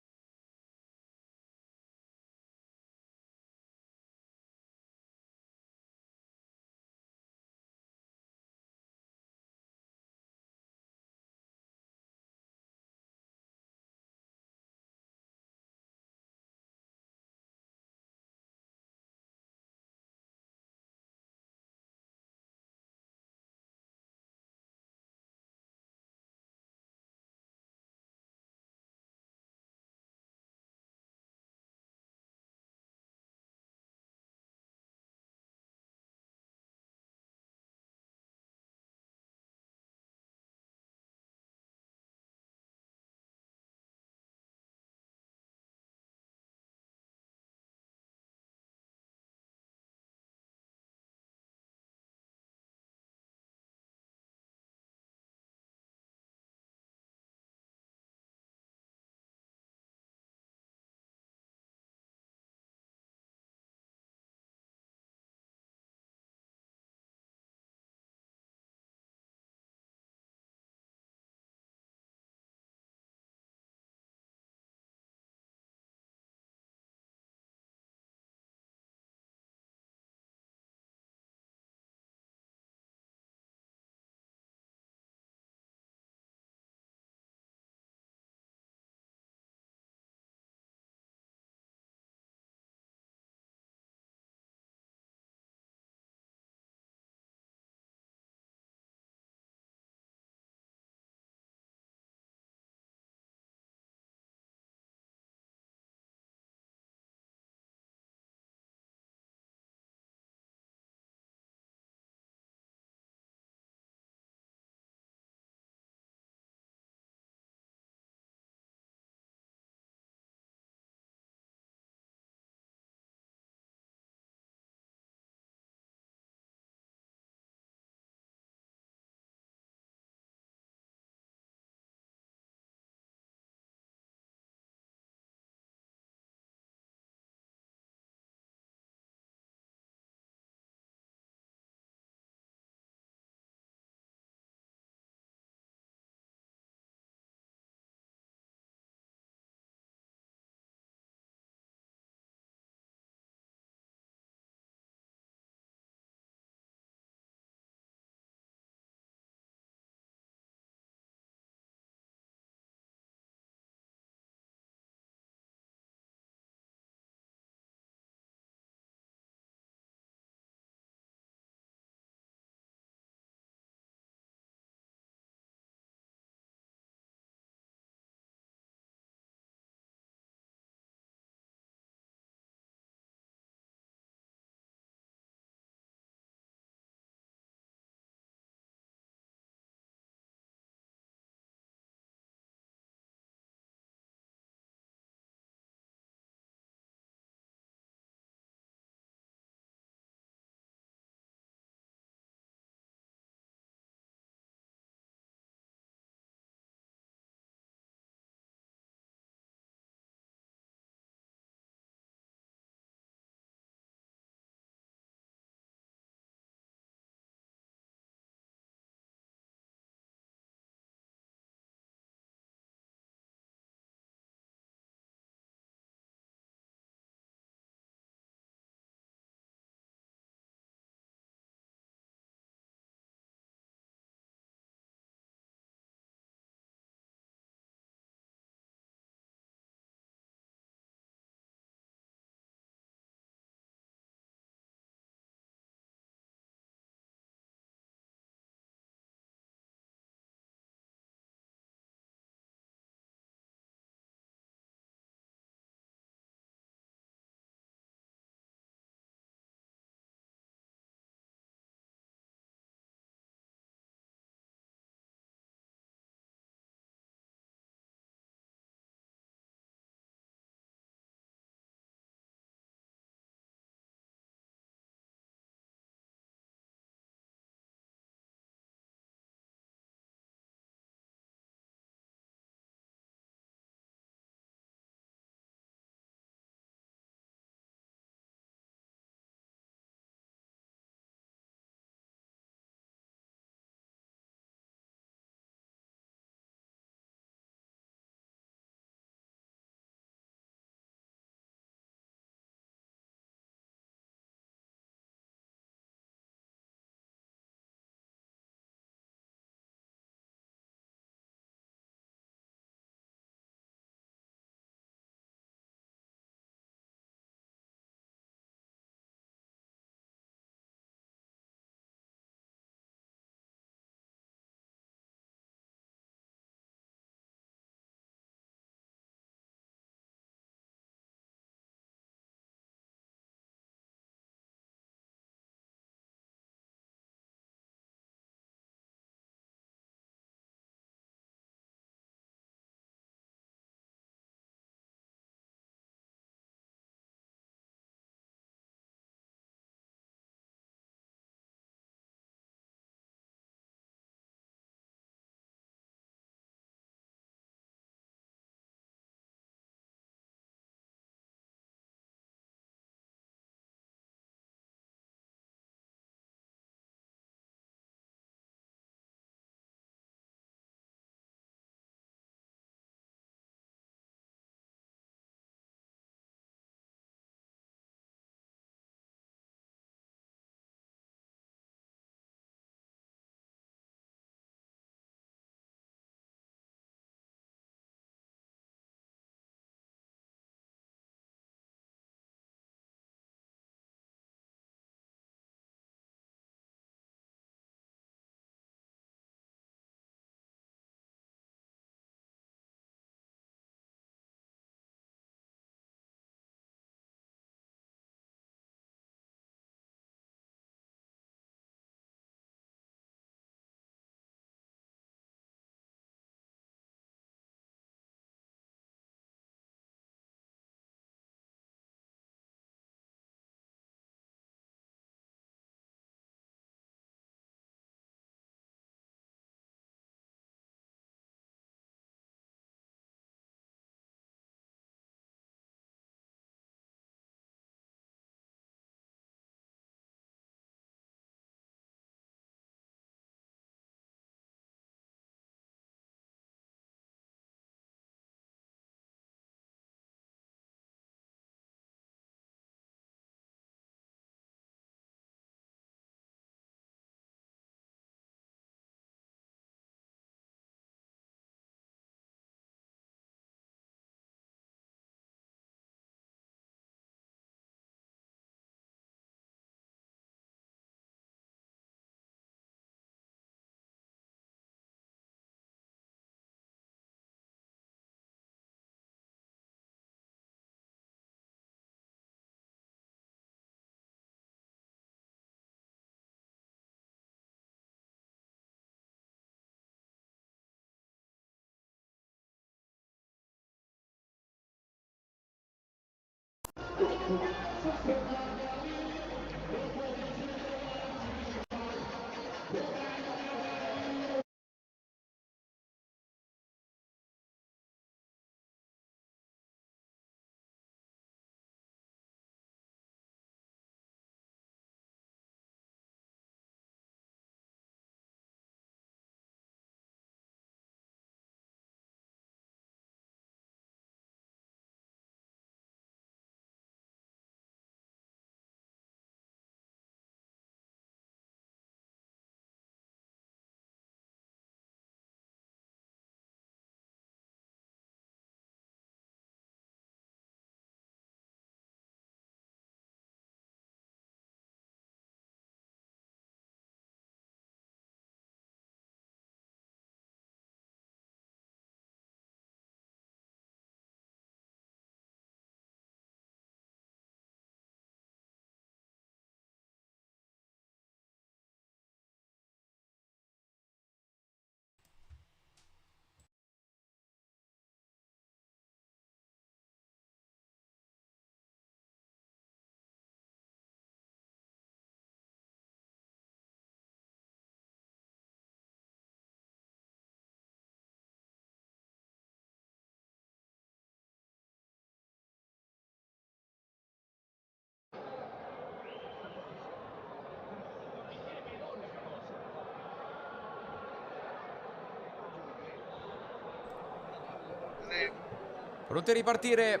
Pronti a ripartire,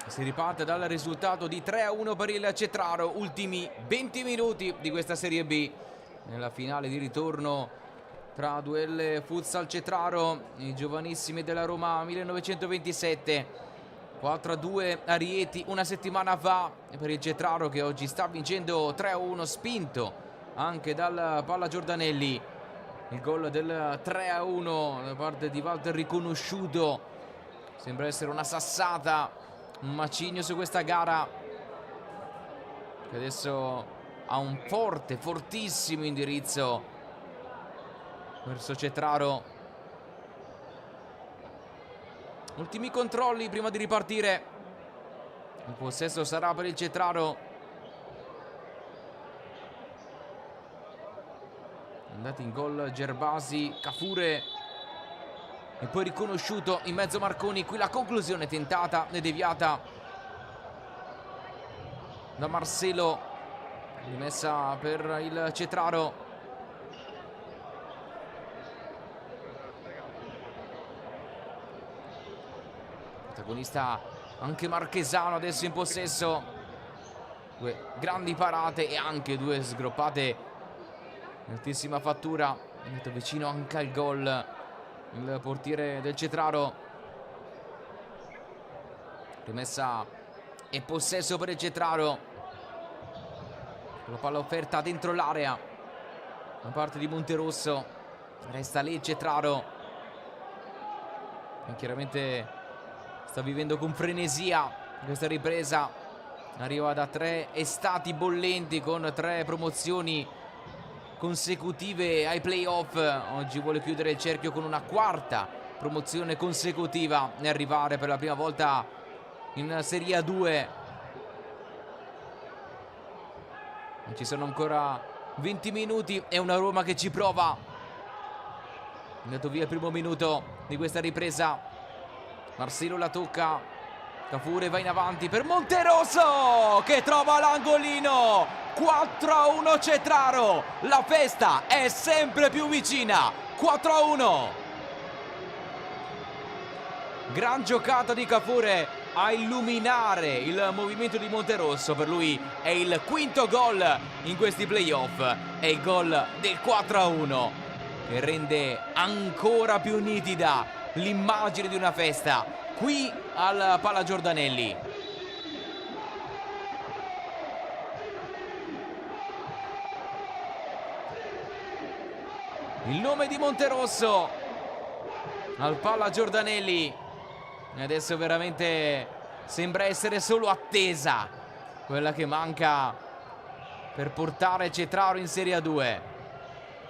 si riparte dal risultato di 3-1 per il Cetraro. Ultimi 20 minuti di questa Serie B nella finale di ritorno tra Duelle Futsal Cetraro, i giovanissimi della Roma 1927. 4-2 a Rieti una settimana fa per il Cetraro, che oggi sta vincendo 3-1, spinto anche dal Palla Giordanelli. Il gol del 3-1 da parte di Walter Riconosciuto sembra essere una sassata, un macigno su questa gara, che adesso ha un fortissimo indirizzo verso Cetraro. Ultimi controlli prima di ripartire. Il possesso sarà per il Cetraro. Andati in gol Gerbasi, Cafure e poi Riconosciuto in mezzo Marconi. Qui la conclusione tentata e deviata da Marcelo, rimessa per il Cetraro. Protagonista anche Marchesano adesso in possesso. Due grandi parate e anche due sgroppate di altissima fattura. È andato vicino anche al gol il portiere del Cetraro. Rimessa e possesso per il Cetraro. La palla offerta dentro l'area da parte di Monterosso. Resta lì il Cetraro, e chiaramente sta vivendo con frenesia questa ripresa. Arriva da 3 estati bollenti con 3 promozioni consecutive ai playoff. Oggi vuole chiudere il cerchio con una 4ª promozione consecutiva e arrivare per la prima volta in Serie A2. Non ci sono ancora 20 minuti e una Roma che ci prova. È andato via il primo minuto di questa ripresa. Marcelo la tocca, Cafure va in avanti per Monterosso che trova l'angolino. 4-1 Cetraro, la festa è sempre più vicina. 4-1. Gran giocata di Cafure a illuminare il movimento di Monterosso. Per lui è il 5º gol in questi playoff, è il gol del 4-1 che rende ancora più nitida l'immagine di una festa qui al Palla Giordanelli. Il nome di Monterosso al Palla Giordanelli, e adesso veramente sembra essere solo attesa quella che manca per portare Cetraro in Serie A2.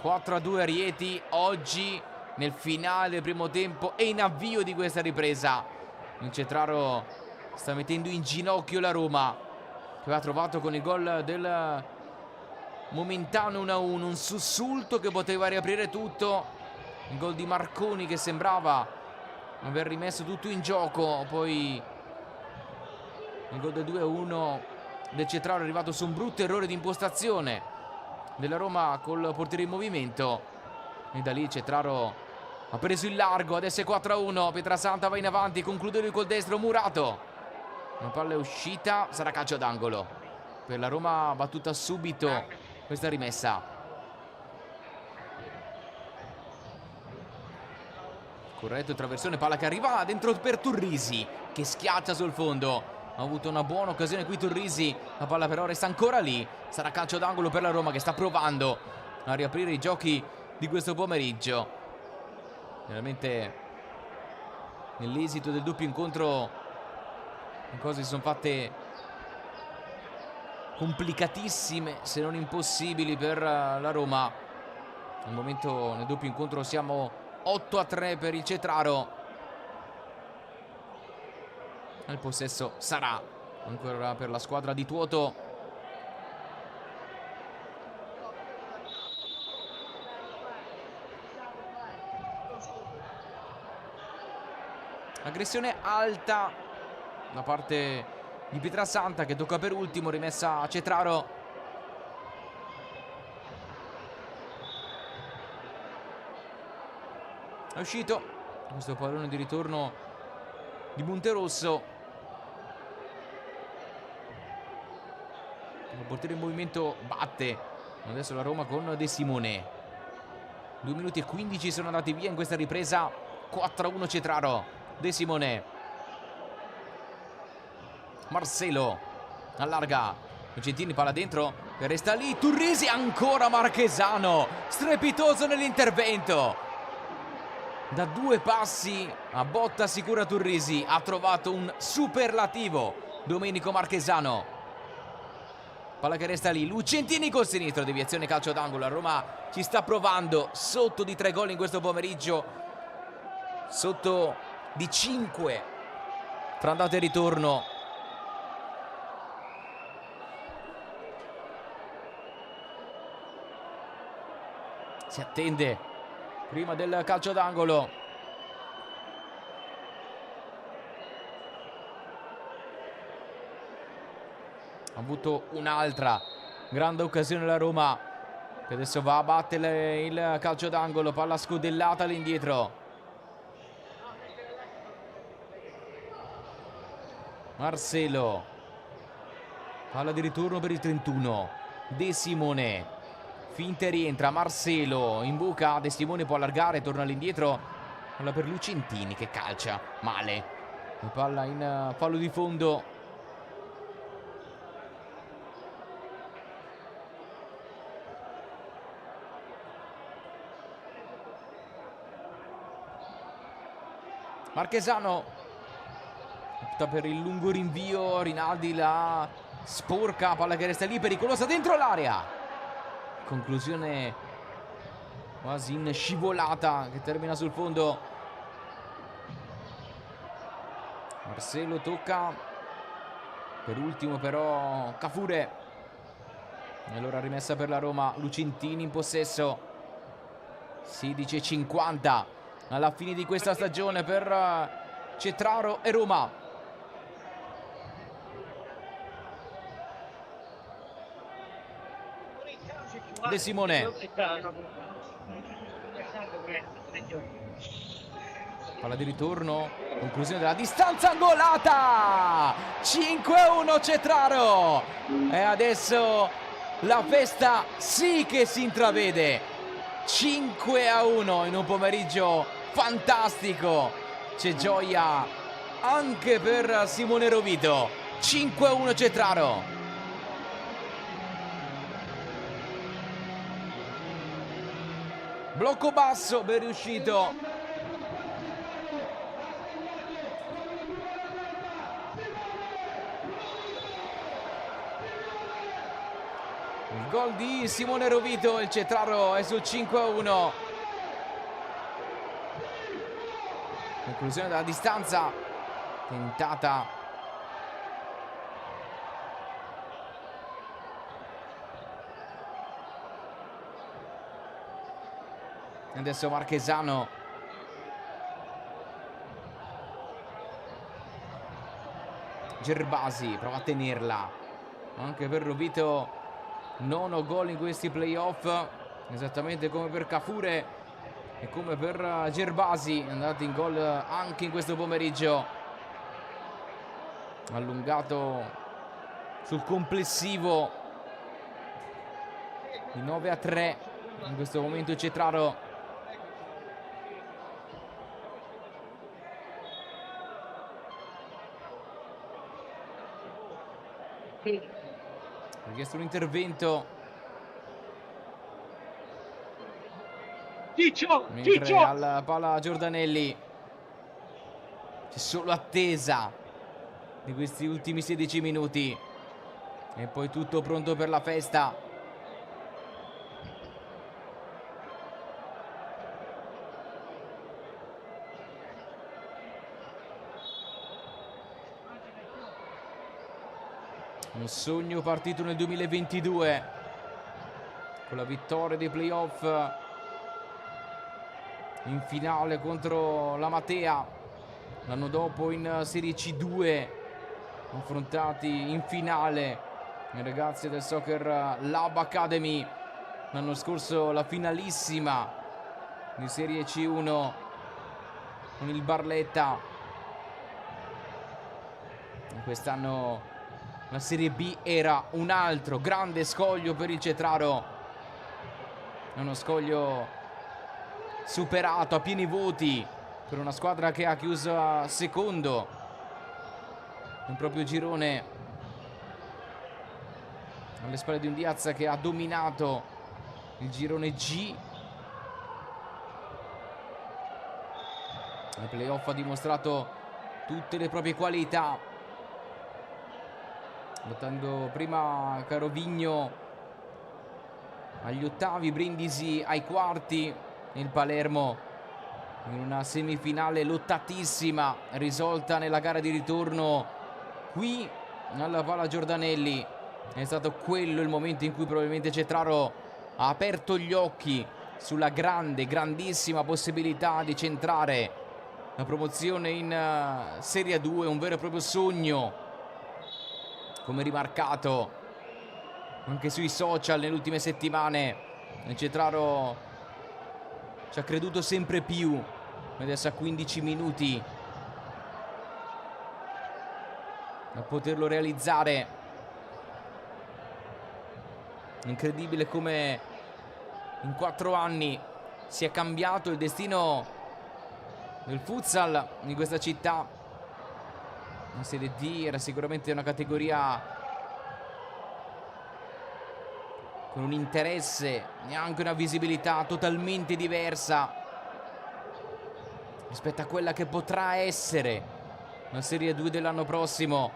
4-2 a Rieti oggi nel finale del primo tempo e in avvio di questa ripresa. Il Cetraro sta mettendo in ginocchio la Roma aveva trovato con il gol del momentaneo 1-1, un sussulto che poteva riaprire tutto. Il gol di Marconi che sembrava aver rimesso tutto in gioco, poi il gol del 2-1 del Cetraro è arrivato su un brutto errore di impostazione della Roma col portiere in movimento, e da lì Cetraro ha preso il largo. Adesso è 4-1, Pietrasanta va in avanti, conclude lui col destro, Murato, una palla è uscita, sarà calcio d'angolo per la Roma, battuta subito questa rimessa. Corretto, traversone, palla che arriva dentro per Turrisi che schiaccia sul fondo. Ha avuto una buona occasione qui Turrisi, la palla però resta ancora lì. Sarà calcio d'angolo per la Roma che sta provando a riaprire i giochi di questo pomeriggio. Veramente nell'esito del doppio incontro le cose si sono fatte complicatissime, se non impossibili, per la Roma. Al momento nel doppio incontro siamo 8-3 per il Cetraro. Il possesso sarà ancora per la squadra di Tuoto. Aggressione alta da parte di Pietrasanta che tocca per ultimo, rimessa a Cetraro. È uscito questo pallone di ritorno di Monterosso. Il portiere in movimento batte. Adesso la Roma con De Simone. 2 minuti e 15 sono andati via in questa ripresa. 4-1 Cetraro. De Simone, Marcelo allarga, Vicentini, palla dentro e resta lì. Turrisi, ancora Marchesano, strepitoso nell'intervento. Da 2 passi a botta sicura Turrisi ha trovato un superlativo Domenico Marchesano. Palla che resta lì, Lucentini col sinistro, deviazione, calcio d'angolo. A Roma ci sta provando, sotto di 3 gol in questo pomeriggio, sotto di 5 tra andata e ritorno. Si attende prima del calcio d'angolo. Ha avuto un'altra grande occasione la Roma, che adesso va a battere il calcio d'angolo. Palla scodellata all'indietro. Marcelo, palla di ritorno per il 31. De Simone, finta e rientra. Marcelo in buca, De Simone può allargare, torna all'indietro. Palla per Lucentini che calcia male. La palla in fallo di fondo. Marchesano opta per il lungo rinvio, Rinaldi la sporca, palla che resta lì, pericolosa dentro l'area. Conclusione quasi in scivolata che termina sul fondo. Marcelo tocca per ultimo però Cafure. E allora rimessa per la Roma, Lucentini in possesso. 16:50 alla fine di questa stagione per Cetraro e Roma. De Simone, palla di ritorno, conclusione della distanza, angolata. 5-1 Cetraro, e adesso la festa sì che si intravede. 5-1 in un pomeriggio fantastico, c'è gioia anche per Simone Rovito. 5-1 Cetraro. Blocco basso, ben riuscito. Il gol di Simone Rovito, il Cetraro è sul 5-1. Conclusione dalla distanza tentata Adesso Marchesano. Gerbasi prova a tenerla. Anche per Rovito, nono gol in questi playoff, esattamente come per Cafure e come per Gerbasi, andati in gol anche in questo pomeriggio. Allungato sul complessivo di 9-3 in questo momento il Cetraro. Ha chiesto un intervento. Mentre alla palla Giordanelli c'è solo attesa di questi ultimi 16 minuti e poi tutto pronto per la festa. Un sogno partito nel 2022 con la vittoria dei playoff in finale contro la Matea. L'anno dopo in Serie C2 confrontati in finale i ragazzi del Soccer Lab Academy. L'anno scorso la finalissima di Serie C1 con il Barletta. Quest'anno la Serie B era un altro grande scoglio per il Cetraro. È uno scoglio superato a pieni voti per una squadra che ha chiuso secondo nel proprio girone, alle spalle di un Diaz che ha dominato il girone G. Ai playoff ha dimostrato tutte le proprie qualità, lottando prima Carovigno agli ottavi, Brindisi ai quarti, il Palermo in una semifinale lottatissima risolta nella gara di ritorno qui alla Pala Giordanelli. È stato quello il momento in cui probabilmente Cetraro ha aperto gli occhi sulla grandissima possibilità di centrare la promozione in Serie 2, un vero e proprio sogno, come rimarcato anche sui social nelle ultime settimane. Il Cetraro ci ha creduto sempre più, adesso a 15 minuti a poterlo realizzare. Incredibile come in 4 anni sia cambiato il destino del futsal in questa città. La Serie D era sicuramente una categoria con un interesse e anche una visibilità totalmente diversa rispetto a quella che potrà essere la Serie 2 dell'anno prossimo.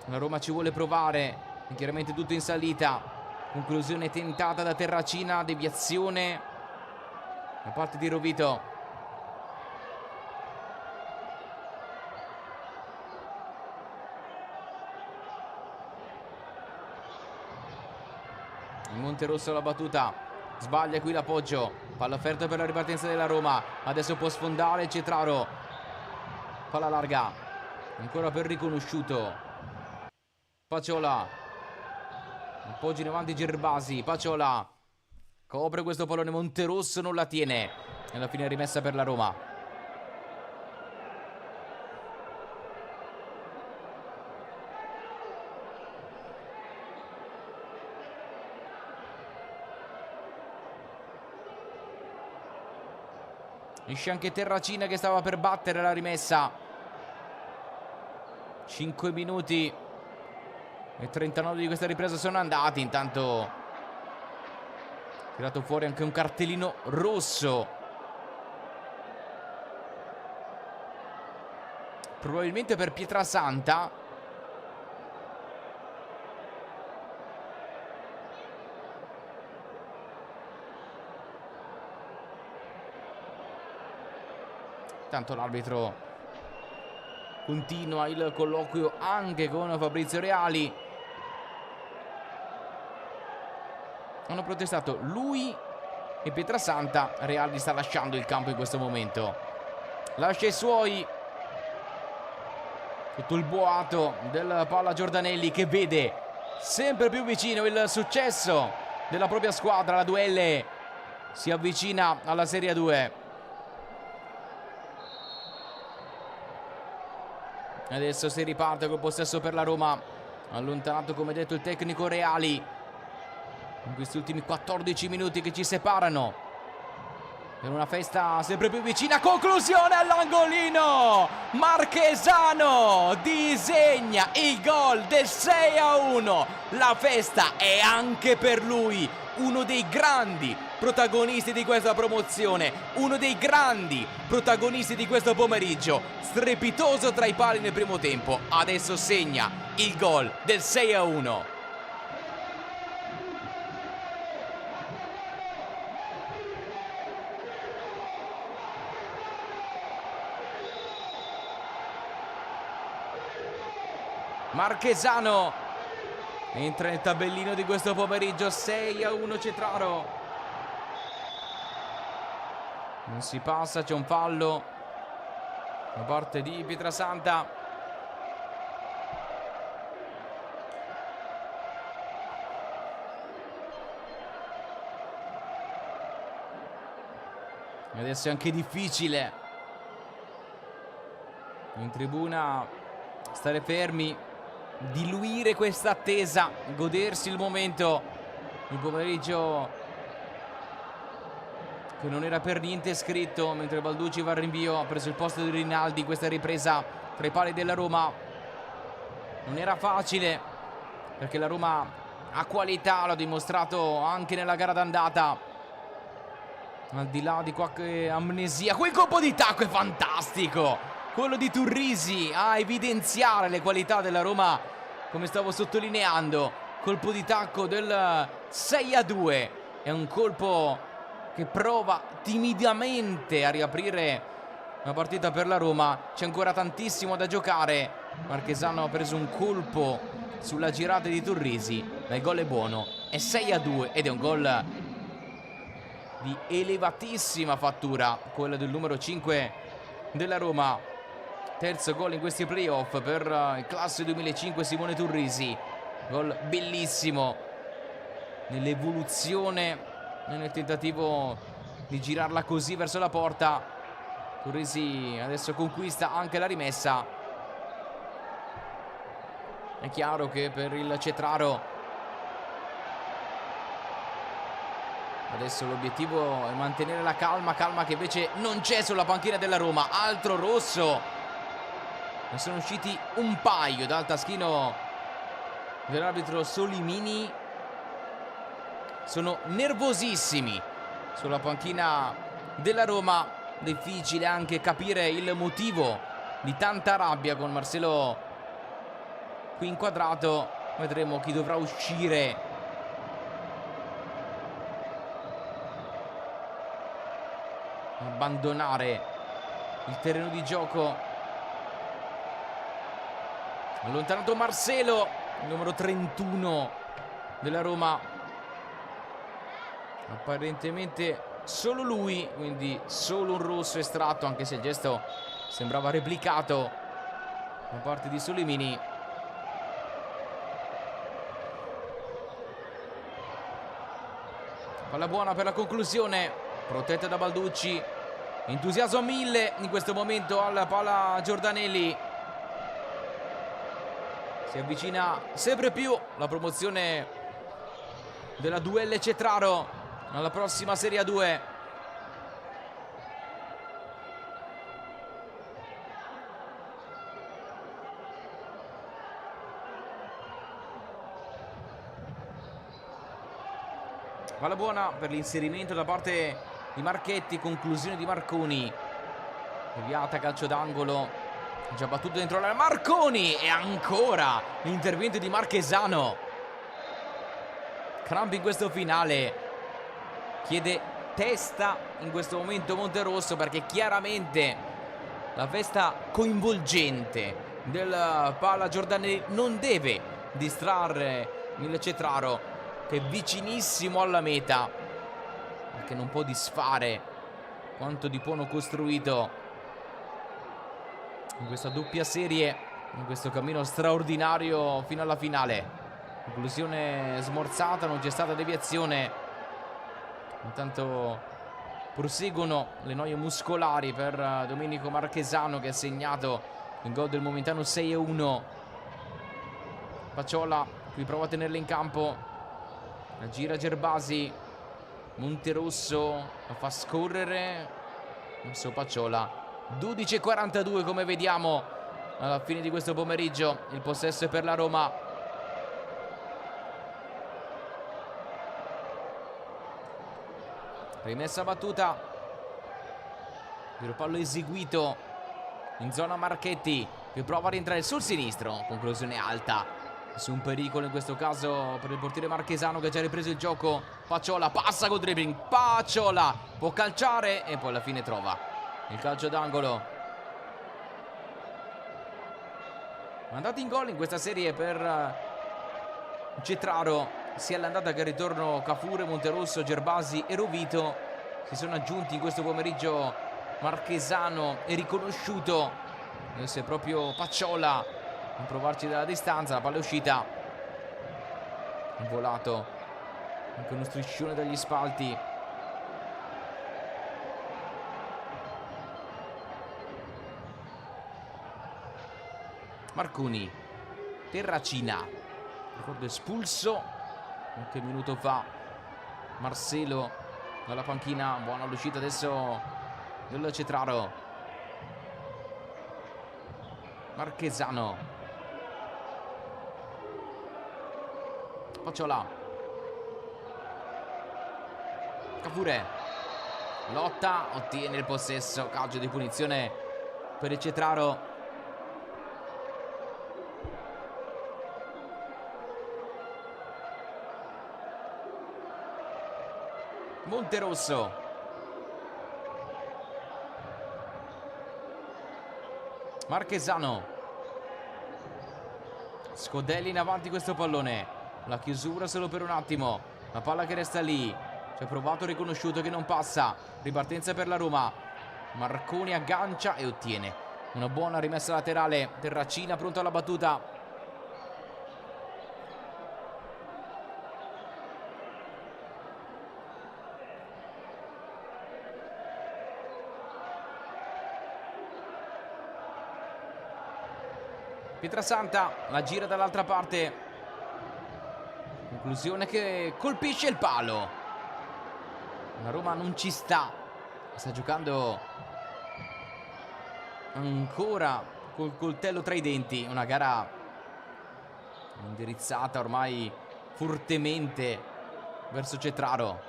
La Roma ci vuole provare, è chiaramente tutto in salita. Conclusione tentata da Terracina, deviazione da parte di Rovito. Monterosso la battuta, sbaglia qui l'appoggio, palla offerta per la ripartenza della Roma, adesso può sfondare il Cetraro, palla larga ancora per Riconosciuto, Paciola, appoggi in avanti Gerbasi, Paciola copre questo pallone, Monterosso non la tiene e alla fine rimessa per la Roma. Esce anche Terracina che stava per battere la rimessa. 5 minuti e 39 di questa ripresa sono andati. Intanto tirato fuori anche un cartellino rosso, probabilmente per Pietrasanta. Tanto l'arbitro continua il colloquio anche con Fabrizio Reali. Hanno protestato lui e Pietrasanta. Realdi sta lasciando il campo in questo momento, lascia i suoi. Tutto il boato del Palla Giordanelli, che vede sempre più vicino il successo della propria squadra. La Duelle si avvicina alla Serie 2. Adesso si riparte col possesso per la Roma, allontanato come detto il tecnico Reali in questi ultimi 14 minuti che ci separano, per una festa sempre più vicina. Conclusione all'angolino, Marchesano disegna il gol del 6-1. La festa è anche per lui, uno dei grandi protagonisti di questa promozione, uno dei grandi protagonisti di questo pomeriggio. Strepitoso tra i pali nel primo tempo, adesso segna il gol del 6-1. Marchesano entra nel tabellino di questo pomeriggio. 6-1 Cetraro. Non si passa, c'è un fallo da parte di Pietrasanta. E adesso è anche difficile in tribuna stare fermi, diluire questa attesa, godersi il momento. Il pomeriggio che non era per niente scritto, mentre Balducci va al rinvio, ha preso il posto di Rinaldi. Questa ripresa tra i pali della Roma non era facile, perché la Roma ha qualità, l'ha dimostrato anche nella gara d'andata, al di là di qualche amnesia. Quel colpo di tacco è fantastico, quello di Turrisi, a evidenziare le qualità della Roma, come stavo sottolineando. Colpo di tacco del 6-2, è un colpo che prova timidamente a riaprire una partita per la Roma. C'è ancora tantissimo da giocare. Marchesano ha preso un colpo sulla girata di Turrisi, ma il gol è buono, è 6-2 ed è un gol di elevatissima fattura, quello del numero 5 della Roma. Terzo gol in questi playoff per il classe 2005 Simone Turrisi. Gol bellissimo nell'evoluzione, nel tentativo di girarla così verso la porta. Turrisi adesso conquista anche la rimessa. È chiaro che per il Cetraro adesso l'obiettivo è mantenere la calma, calma che invece non c'è sulla panchina della Roma. Altro rosso, ne sono usciti un paio dal taschino dell'arbitro Solimini. Sono nervosissimi sulla panchina della Roma. Difficile anche capire il motivo di tanta rabbia con Marcelo qui inquadrato. Vedremo chi dovrà uscire. Abbandonare il terreno di gioco. Allontanato Marcelo, il numero 31 della Roma. Apparentemente solo lui, quindi solo un rosso estratto, anche se il gesto sembrava replicato da parte di Solimini. Palla buona per la conclusione, protetta da Balducci. Entusiasmo a 1000 in questo momento alla Palla Giordanelli. Si avvicina sempre più la promozione della Duelle Cetraro alla prossima Serie 2. Palla buona per l'inserimento da parte di Marchetti, conclusione di Marconi. Deviata, calcio d'angolo. Già battuto dentro la Marconi e ancora l'intervento di Marchesano. Crampi in questo finale. Chiede testa in questo momento Monterosso, perché chiaramente la festa coinvolgente del Palla Giordanelli non deve distrarre il Cetraro, che è vicinissimo alla meta. che non può disfare quanto di buono costruito in questa doppia serie, in questo cammino straordinario fino alla finale. Conclusione smorzata, non c'è stata deviazione. Intanto proseguono le noie muscolari per Domenico Marchesano, che ha segnato il gol del momentaneo 6-1. Pacciola qui prova a tenerla in campo, la gira Gerbasi, Monterosso la fa scorrere, adesso Pacciola. 12:42 come vediamo alla fine di questo pomeriggio, il possesso è per la Roma. Rimessa battuta, giro pallo eseguito in zona Marchetti, che prova a rientrare sul sinistro, conclusione alta su un pericolo in questo caso per il portiere marchesano, che ha già ripreso il gioco. Pacciola passa col dribbling, Pacciola può calciare e poi alla fine trova il calcio d'angolo. Andati in gol in questa serie per Cetraro, sia all'andata che al ritorno Cafure, Monterosso, Gerbasi e Rovito. Si sono aggiunti in questo pomeriggio Marchesano e riconosciuto. Adesso è proprio Pacciola a provarci dalla distanza, la palla è uscita, è volato anche uno striscione dagli spalti. Marconi, Terracina, ricordo espulso qualche minuto fa. Marcelo dalla panchina, buona l'uscita adesso del Cetraro. Marchesano, Pacciola, Cafure, lotta, ottiene il possesso, calcio di punizione per il Cetraro. Monterosso, Marchesano, Scodelli in avanti questo pallone, la chiusura solo per un attimo, la palla che resta lì, ci ha provato, riconosciuto che non passa, ripartenza per la Roma. Marconi aggancia e ottiene una buona rimessa laterale. Terracina pronto alla battuta. Pietrasanta la gira dall'altra parte, conclusione che colpisce il palo. La Roma non ci sta giocando ancora col coltello tra i denti, una gara indirizzata ormai fortemente verso Cetraro.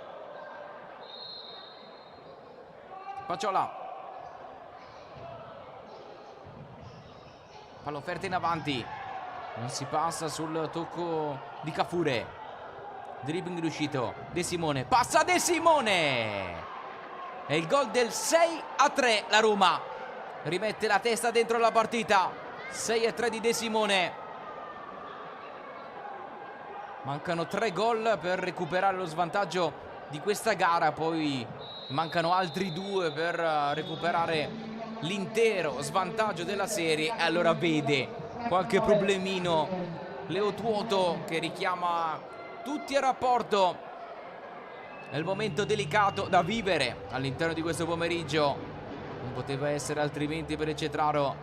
Pacciola, palla offerta in avanti, non si passa sul tocco di Cafure, dribbling riuscito, De Simone, passa De Simone, è il gol del 6-3. La Roma rimette la testa dentro la partita, 6-3 di De Simone. Mancano 3 gol per recuperare lo svantaggio di questa gara, poi mancano altri 2 per recuperare l'intero svantaggio della serie. E allora vede qualche problemino Leo Tuoto, che richiama tutti a rapporto. È il momento delicato da vivere all'interno di questo pomeriggio, non poteva essere altrimenti per il Cetraro.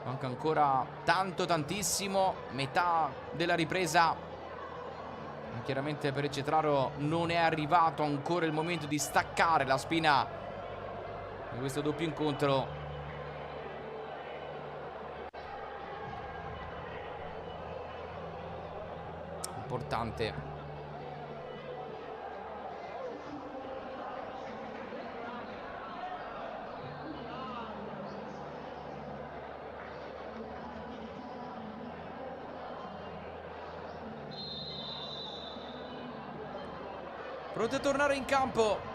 Manca ancora tantissimo, metà della ripresa. Chiaramente per il Cetraro non è arrivato ancora il momento di staccare la spina di questo doppio incontro. Importante. Pronto a tornare in campo.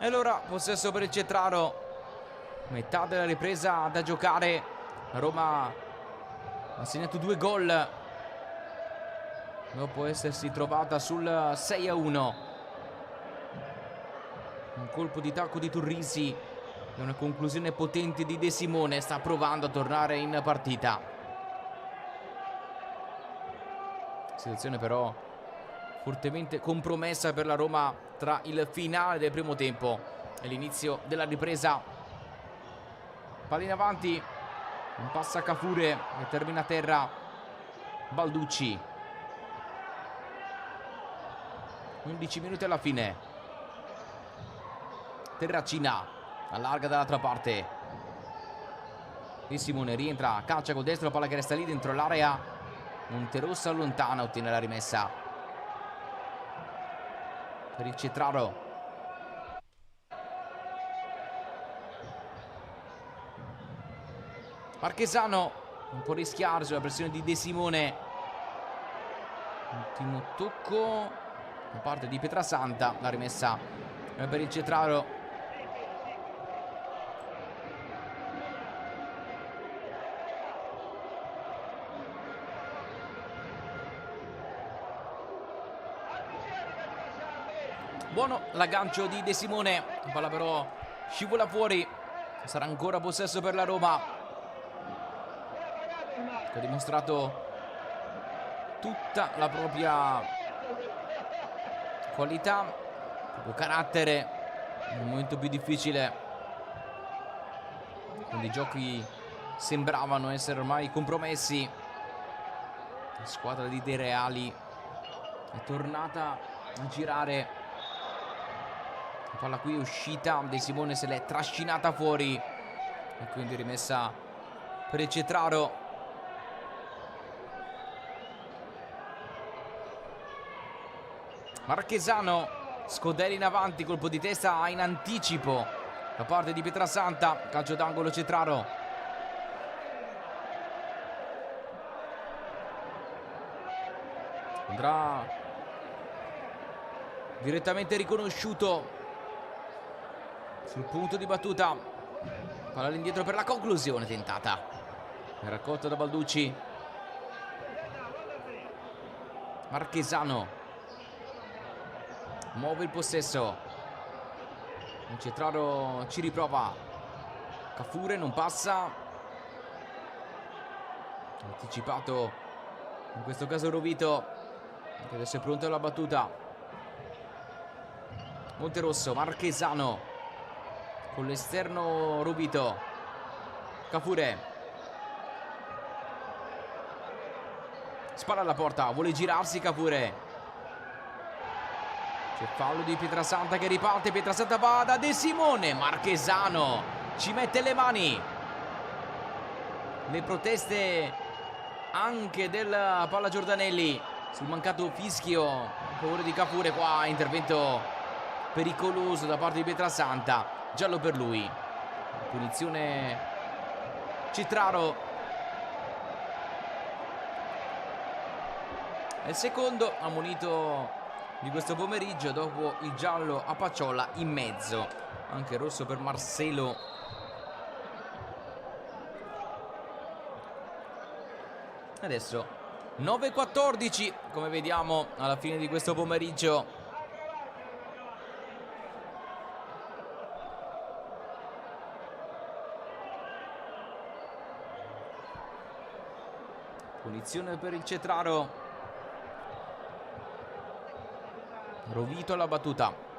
E allora possesso per il Cetraro, metà della ripresa da giocare. La Roma ha segnato 2 gol dopo essersi trovata sul 6-1. Un colpo di tacco di Turrisi e una conclusione potente di De Simone. Sta provando a tornare in partita. Situazione però fortemente compromessa per la Roma tra il finale del primo tempo e l'inizio della ripresa. Pallina avanti, un passa a Cafure che termina a terra. Balducci. 11 minuti alla fine. Terracina allarga dall'altra parte. De Simone rientra, calcia col destro, la palla che resta lì dentro l'area. Monterossa allontana, ottiene la rimessa per il Cetraro. Marchesano un po' rischiare sulla pressione di De Simone. Ultimo tocco da parte di Pietrasanta. La rimessa per il Cetraro. Buono l'aggancio di De Simone. La palla però scivola fuori. Sarà ancora possesso per la Roma, che ha dimostrato tutta la propria qualità, il proprio carattere in un momento più difficile, quando i giochi sembravano essere ormai compromessi. La squadra di De Reali è tornata a girare. La palla qui è uscita, De Simone se l'è trascinata fuori e quindi rimessa per il Cetraro. Marchesano, Scodella in avanti, colpo di testa in anticipo da parte di Pietrasanta. Calcio d'angolo Cetraro. Andrà direttamente riconosciuto sul punto di battuta. Palla all'indietro per la conclusione tentata. È raccolta da Balducci. Marchesano muove il possesso. Il Cetraro ci riprova. Cafure non passa. Anticipato in questo caso Rovito, che adesso è pronto alla battuta. Monterosso, Marchesano con l'esterno Rovito. Cafure spara alla porta, vuole girarsi Cafure. C'è fallo di Pietrasanta che riparte. Pietrasanta va da De Simone. Marchesano ci mette le mani. Le proteste anche del Palla Giordanelli sul mancato fischio a favore di Cafure. Qua intervento pericoloso da parte di Pietrasanta. Giallo per lui. Punizione Cetraro. È il secondo ammonito di questo pomeriggio dopo il giallo a Pacciola in mezzo. Anche rosso per Marcelo. Adesso 9:14 come vediamo alla fine di questo pomeriggio. Punizione per il Cetraro. Rovito alla battuta.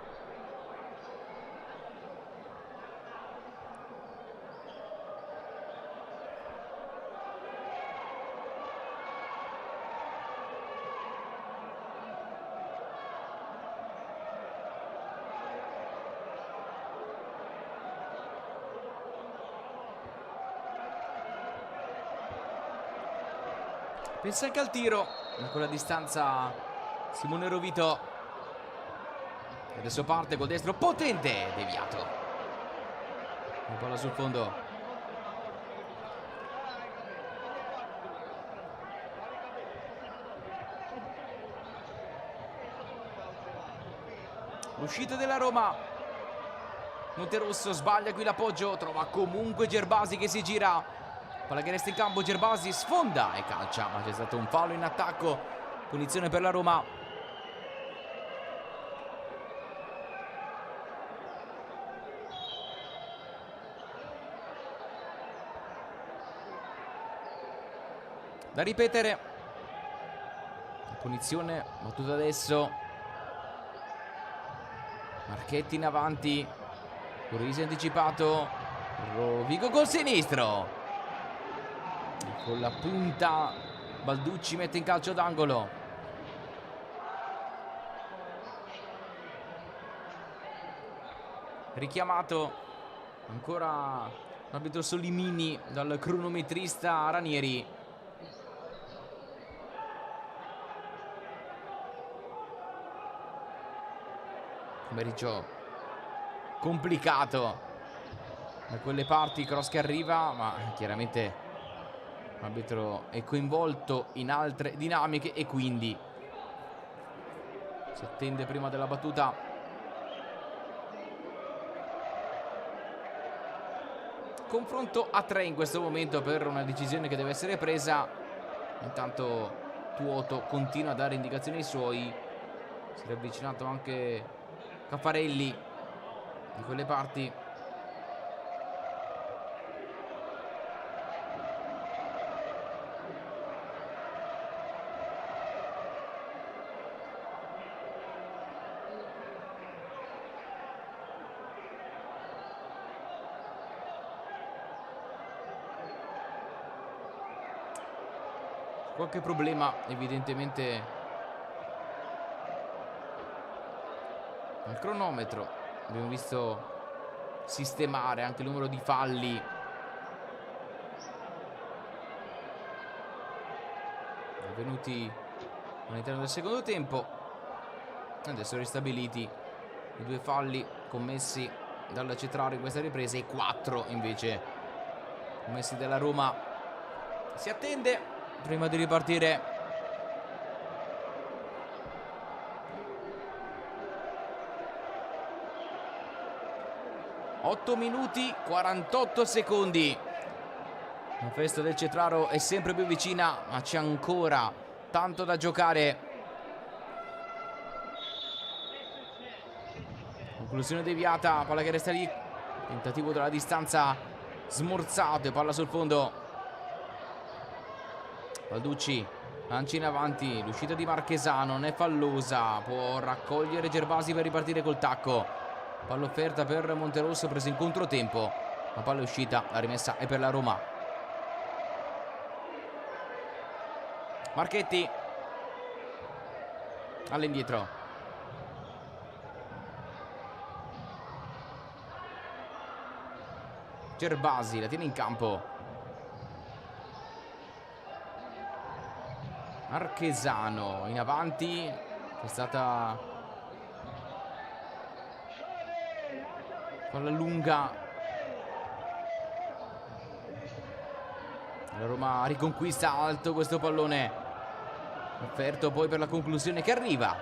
Pensa anche al tiro. Da quella distanza Simone Rovito. Adesso parte col destro potente, deviato. La palla sul fondo. L'uscita della Roma. Monterosso sbaglia qui l'appoggio, trova comunque Gerbasi che si gira, palla che resta in campo, Gerbasi sfonda e calcia, ma c'è stato un fallo in attacco, punizione per la Roma. Da ripetere, punizione battuta adesso, Marchetti in avanti, Corrisi anticipato, Rovigo col sinistro, con la punta Balducci mette in calcio d'angolo. Richiamato ancora l'arbitro Solimini dal cronometrista Ranieri. Pomeriggio complicato da quelle parti, cross che arriva, ma chiaramente l'arbitro è coinvolto in altre dinamiche e quindi si attende prima della battuta. Confronto a 3 in questo momento per una decisione che deve essere presa. Intanto Tuoto continua a dare indicazioni ai suoi, si è avvicinato anche Caffarelli di quelle parti. Qualche problema evidentemente al cronometro. Abbiamo visto sistemare anche il numero di falli. Avvenuti all'interno del secondo tempo. Adesso ristabiliti i 2 falli commessi dal Cetraro in questa ripresa e 4 invece commessi dalla Roma. Si attende prima di ripartire. 8 minuti 48 secondi. La festa del Cetraro è sempre più vicina, ma c'è ancora tanto da giocare. Conclusione deviata, palla che resta lì. Tentativo dalla distanza smorzato e palla sul fondo. Balducci lancia in avanti, l'uscita di Marchesano non è fallosa, può raccogliere Gerbasi per ripartire col tacco. Palla offerta per Monterosso, preso in controtempo, la palla è uscita, la rimessa è per la Roma. Marchetti all'indietro, Gerbasi la tiene in campo, Marchesano in avanti, c'è stata palla lunga, la Roma riconquista alto questo pallone, offerto poi per la conclusione che arriva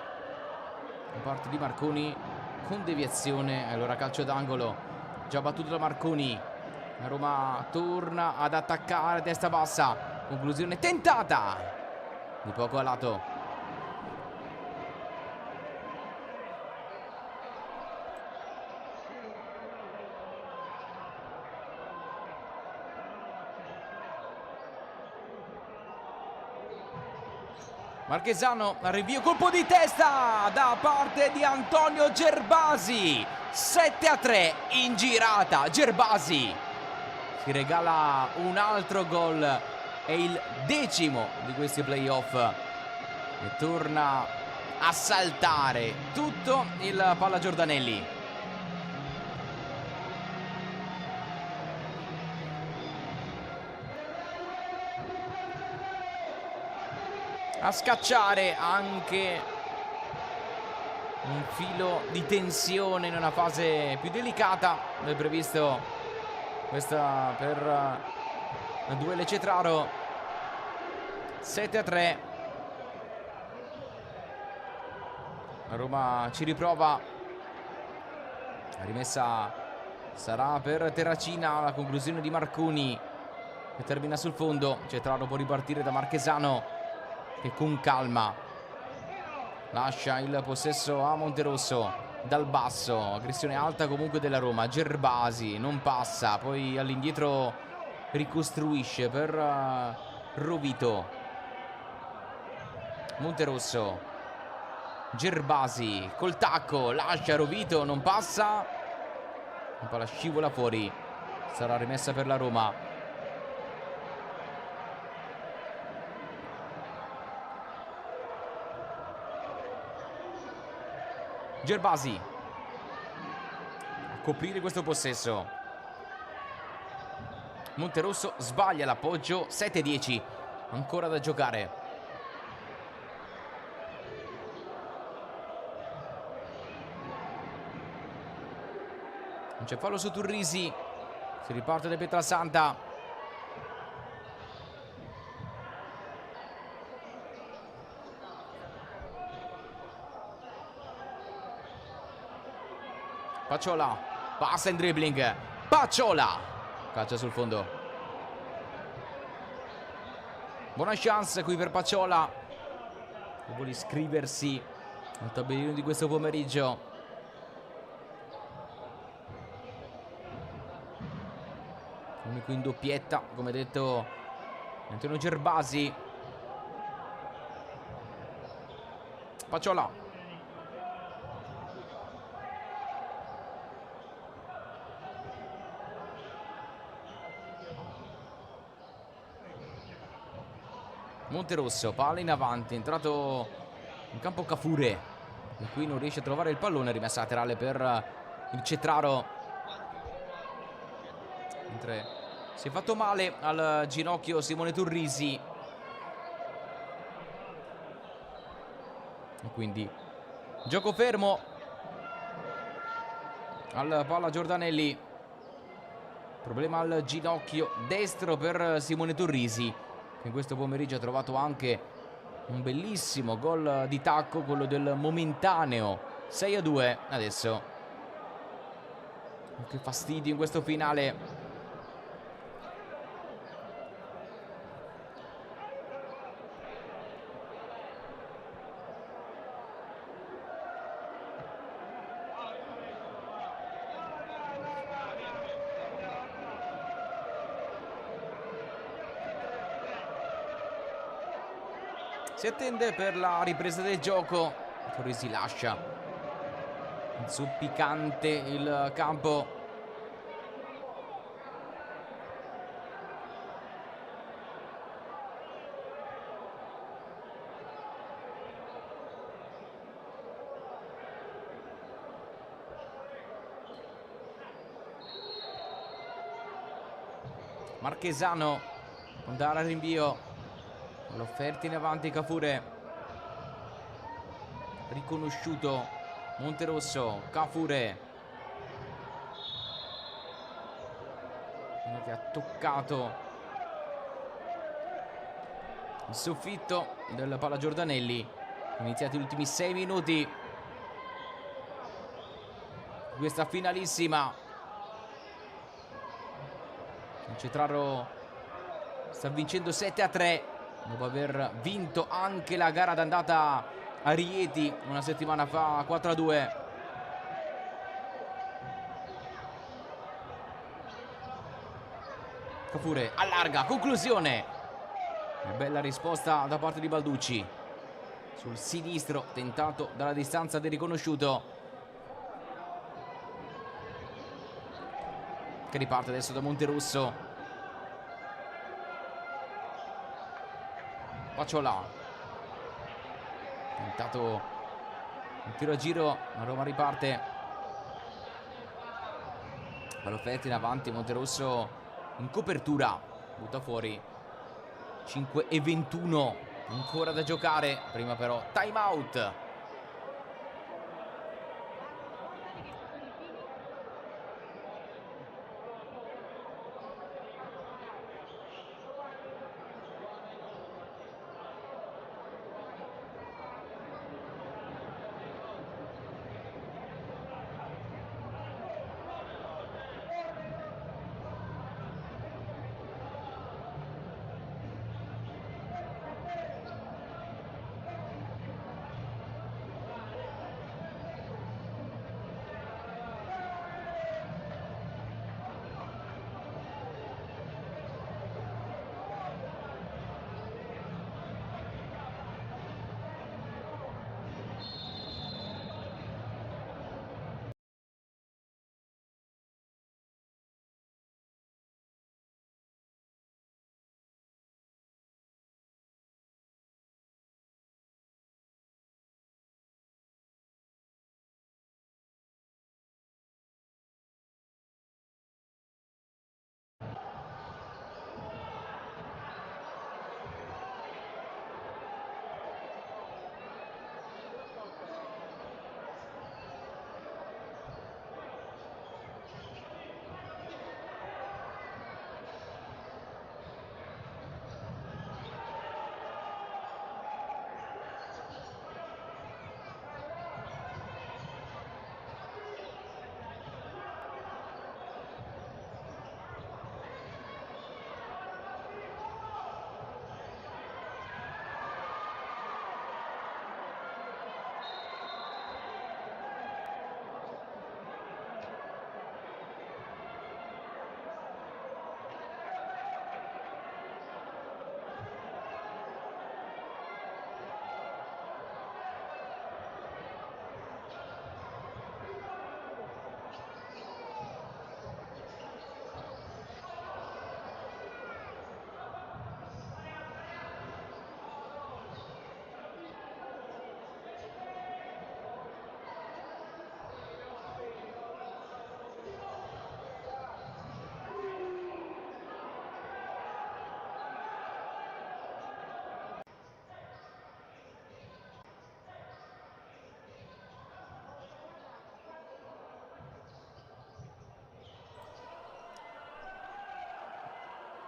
da parte di Marconi con deviazione. Allora calcio d'angolo già battuto da Marconi, la Roma torna ad attaccare, testa bassa, conclusione tentata di poco a lato. Marchesano, rinvio, colpo di testa da parte di Antonio Gerbasi. 7-3 in girata. Gerbasi si regala un altro gol, è il 10° di questi playoff e torna a saltare tutto il Palla Giordanelli. A scacciare anche un filo di tensione in una fase più delicata. È previsto questa per Duele Cetraro. 7-3. La Roma ci riprova. La rimessa Sarà per Terracina la conclusione di Marconi, che termina sul fondo. Cetraro può ripartire da Marchesano, che con calma lascia il possesso a Monterosso. Dal basso, aggressione alta comunque della Roma. Gerbasi non passa, poi all'indietro ricostruisce per Rovito. Monterosso, Gerbasi col tacco, lascia Rovito, non passa. La palla scivola fuori, sarà rimessa per la Roma. Gerbasi a coprire questo possesso. Monterosso sbaglia l'appoggio. 7-10 ancora da giocare. Non c'è fallo su Turrisi. Si riparte da Pietrasanta. Pacciola passa in dribbling. Pacciola calcia sul fondo. Buona chance qui per Pacciola, che vuole iscriversi al tabellino di questo pomeriggio. Unico in doppietta, come detto, Antonio Gerbasi. Pacciola. Monterosso, palla in avanti, è entrato in campo Cafure, e qui non riesce a trovare il pallone. Rimessa laterale per il Cetraro, mentre si è fatto male al ginocchio Simone Turrisi, e quindi gioco fermo al palla Giordanelli. Problema al ginocchio destro per Simone Turrisi, che in questo pomeriggio ha trovato anche un bellissimo gol di tacco, quello del momentaneo 6-2. Adesso che fastidio in questo finale. Si attende per la ripresa del gioco. Turrisi lascia zoppicante il campo. Marchesano può andare al rinvio. L'offerta in avanti Cafure, riconosciuto Monterosso. Cafure, uno che ha toccato il soffitto del palla Giordanelli. Iniziati gli ultimi 6 minuti questa finalissima. Il Cetraro sta vincendo 7-3 dopo aver vinto anche la gara d'andata a Rieti una settimana fa, 4-2. Cafure allarga, conclusione. Una bella risposta da parte di Balducci sul sinistro, tentato dalla distanza del riconosciuto, che riparte adesso da Monterosso. Pacciola, tentato un tiro a giro, la Roma riparte. Pallofetti in avanti, Monterosso in copertura, butta fuori. 5-21 ancora da giocare, prima però time out.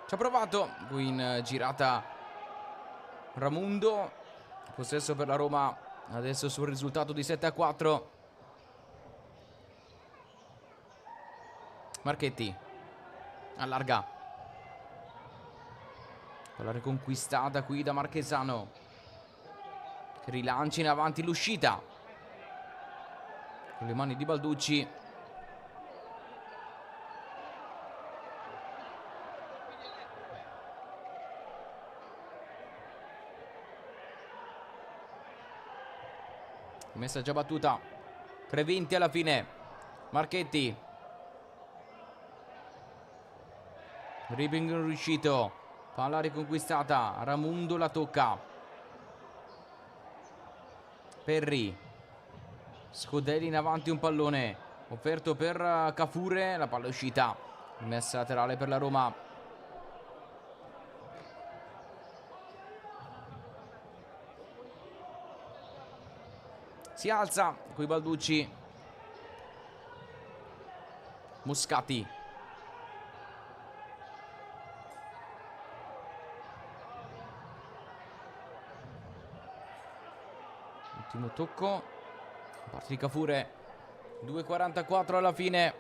Ci ha provato qui in girata Ramundo. Possesso per la Roma adesso sul risultato di 7-4. Marchetti allarga, palla riconquistata qui da Marchesano, che rilancia in avanti l'uscita con le mani di Balducci. Messa già battuta, 3:20 alla fine. Marchetti, dribbling riuscito, palla riconquistata, Ramundo la tocca, Perri, Scodelli in avanti, un pallone offerto per Cafure, la palla è uscita, messa laterale per la Roma. Si alza qui Balducci, Moscati, ultimo tocco da parte di Cafure. 2:44 alla fine,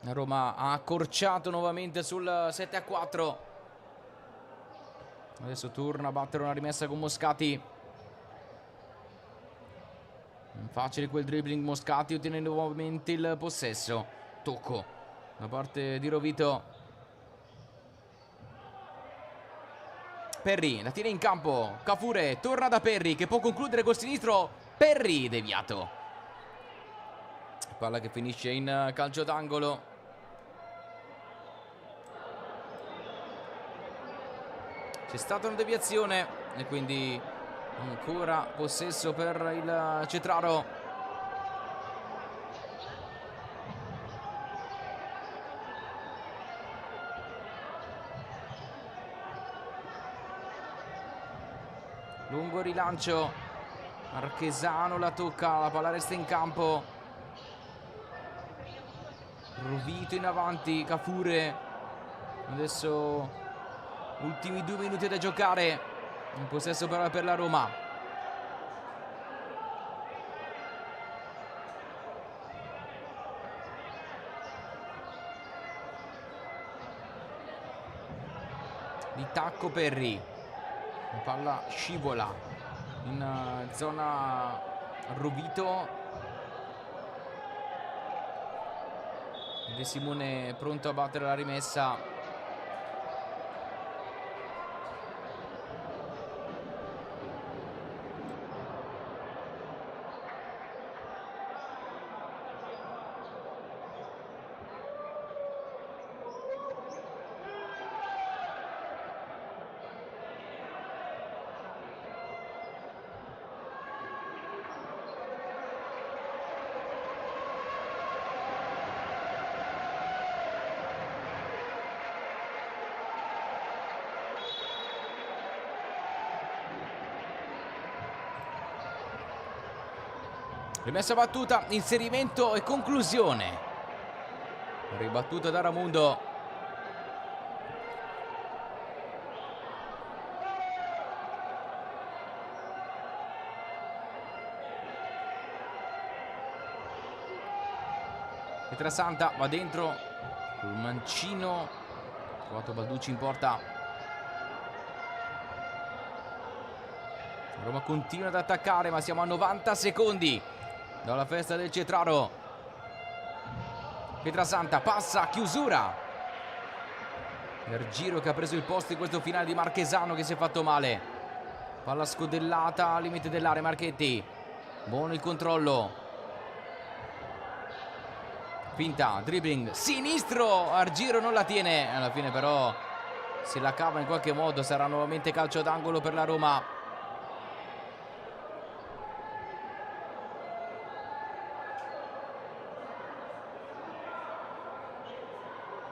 la Roma ha accorciato nuovamente sul 7-4. Adesso torna a battere una rimessa con Moscati. Facile quel dribbling, Moscati ottiene nuovamente il possesso. Tocco da parte di Rovito. Perri la tira in campo, Cafure torna da Perri che può concludere col sinistro. Perri deviato, palla che finisce in calcio d'angolo. C'è stata una deviazione e quindi ancora possesso per il Cetraro. Lungo rilancio, Marchesano la tocca, la palla resta in campo. Rovito in avanti, Cafure. Adesso ultimi 2 minuti da giocare. In possesso però per la Roma. Di tacco Perri, la palla scivola in zona Rovito. De Simone pronto a battere la rimessa. Rimessa battuta, inserimento e conclusione. Ribattuta da Ramundo. Pietrasanta va dentro col mancino. Trovato Balducci in porta. Roma continua ad attaccare, ma siamo a 90 secondi dalla festa del Cetraro. Pietrasanta passa, chiusura. Ergiro che ha preso il posto in questo finale di Marchesano che si è fatto male. Palla scodellata al limite dell'area, Marchetti. Buono il controllo. Finta, dribbling, sinistro. Argiro non la tiene. Alla fine però se la cava in qualche modo. Sarà nuovamente calcio d'angolo per la Roma.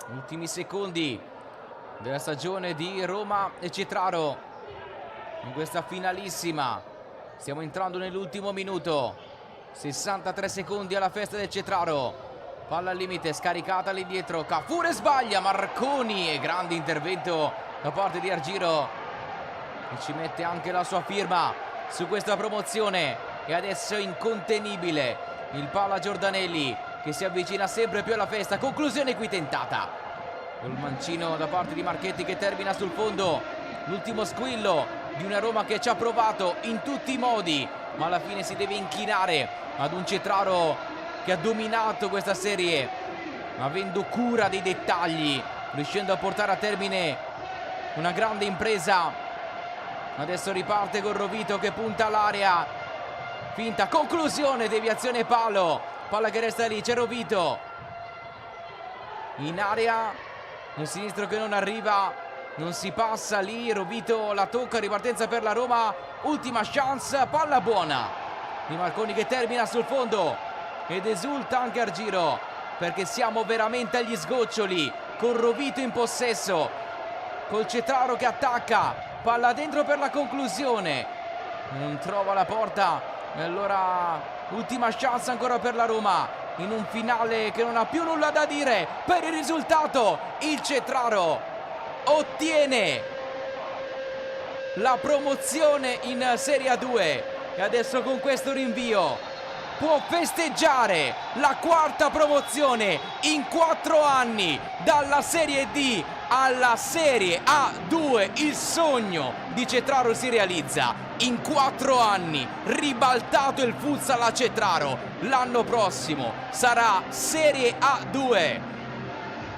Ultimi secondi della stagione di Roma e Cetraro in questa finalissima. Stiamo entrando nell'ultimo minuto. 63 secondi alla festa del Cetraro. Palla al limite, scaricata lì dietro, Cafure sbaglia, Marconi, e grande intervento da parte di Argiro, che ci mette anche la sua firma su questa promozione. E adesso è incontenibile il Palla Giordanelli, che si avvicina sempre più alla festa. Conclusione qui tentata col mancino da parte di Marchetti, che termina sul fondo. L'ultimo squillo di una Roma che ci ha provato in tutti i modi, ma alla fine si deve inchinare ad un Cetraro che ha dominato questa serie, avendo cura dei dettagli, riuscendo a portare a termine una grande impresa. Adesso riparte con Rovito che punta all'area, finta, conclusione, deviazione palo, palla che resta lì, c'è Rovito in area, un sinistro che non arriva, non si passa lì, Rovito la tocca, ripartenza per la Roma, ultima chance, palla buona di Marconi che termina sul fondo. Ed esulta anche Argiro, perché siamo veramente agli sgoccioli, con Rovito in possesso, col Cetraro che attacca, palla dentro per la conclusione, non trova la porta, e allora ultima chance ancora per la Roma, in un finale che non ha più nulla da dire per il risultato. Il Cetraro ottiene la promozione in Serie A2 e adesso con questo rinvio può festeggiare la quarta promozione in 4 anni, dalla Serie D alla Serie A2. Il sogno di Cetraro si realizza in 4 anni, ribaltato il futsal a Cetraro. L'anno prossimo sarà Serie A2,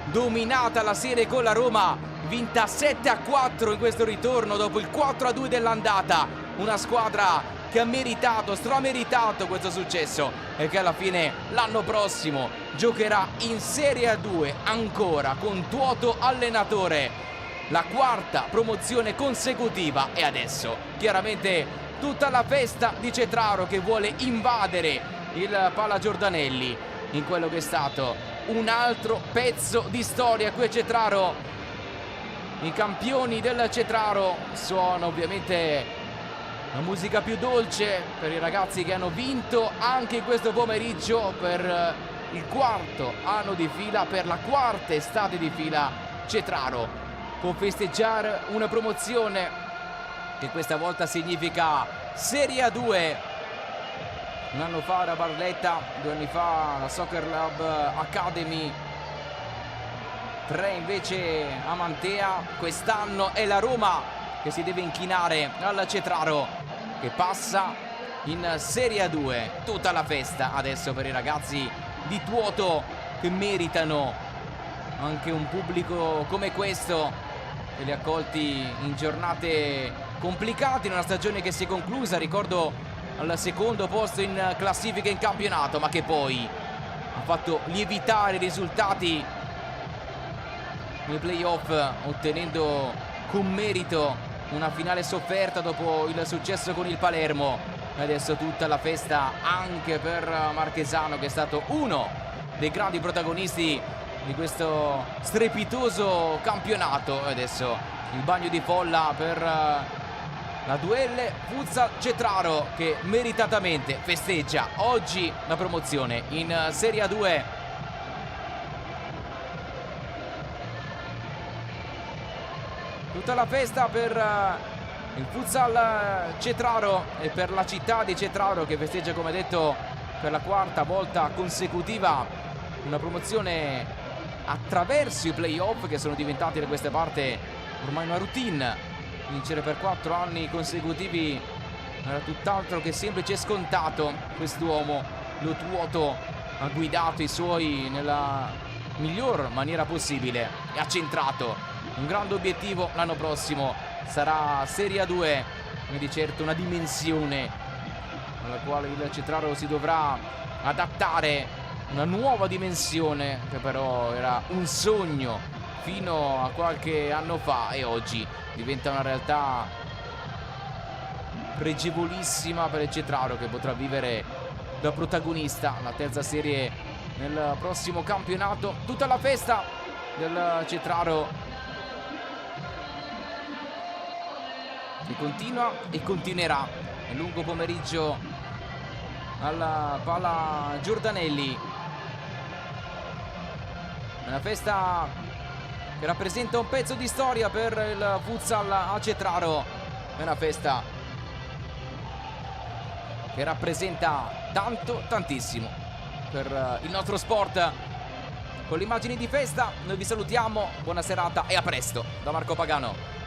dominata la serie con la Roma, vinta 7-4 in questo ritorno dopo il 4-2 dell'andata. Una squadra che ha meritato, strameritato questo successo e che alla fine l'anno prossimo giocherà in Serie A2 ancora con Tuoto allenatore. La quarta promozione consecutiva e adesso chiaramente tutta la festa di Cetraro che vuole invadere il Palla Giordanelli in quello che è stato un altro pezzo di storia qui a Cetraro. I campioni del Cetraro suona ovviamente la musica più dolce per i ragazzi che hanno vinto anche in questo pomeriggio per il quarto anno di fila, per la quarta estate di fila. Cetraro può festeggiare una promozione che questa volta significa Serie A2. Un anno fa era Barletta, 2 anni fa la Soccer Lab Academy, 3 invece a Mantea. Quest'anno è la Roma che si deve inchinare al Cetraro, che passa in Serie A2. Tutta la festa adesso per i ragazzi di Tuoto, che meritano anche un pubblico come questo, e li ha accolti in giornate complicate, in una stagione che si è conclusa, ricordo, al secondo posto in classifica in campionato, ma che poi ha fatto lievitare i risultati nei playoff, ottenendo con merito una finale sofferta dopo il successo con il Palermo. E adesso tutta la festa anche per Marchesano, che è stato uno dei grandi protagonisti di questo strepitoso campionato. E adesso il bagno di folla per la Duelle Futsal Cetraro, che meritatamente festeggia oggi la promozione in Serie A2. Tutta la festa per il futsal Cetraro e per la città di Cetraro, che festeggia, come detto, per la quarta volta consecutiva una promozione attraverso i playoff, che sono diventati da queste parti ormai una routine. Vincere per 4 anni consecutivi era tutt'altro che semplice e scontato. Quest'uomo, lo Tuoto, ha guidato i suoi nella miglior maniera possibile e ha centrato un grande obiettivo. L'anno prossimo sarà Serie A2, quindi di certo una dimensione alla quale il Cetraro si dovrà adattare, una nuova dimensione che però era un sogno fino a qualche anno fa e oggi diventa una realtà pregevolissima per il Cetraro, che potrà vivere da protagonista la terza serie nel prossimo campionato. Tutta la festa del Cetraro che continua e continuerà nel lungo pomeriggio alla Palla Giordanelli. Una festa che rappresenta un pezzo di storia per il futsal a Cetraro. È una festa che rappresenta tanto, tantissimo per il nostro sport. Con le immagini di festa noi vi salutiamo, buona serata e a presto da Marco Pagano.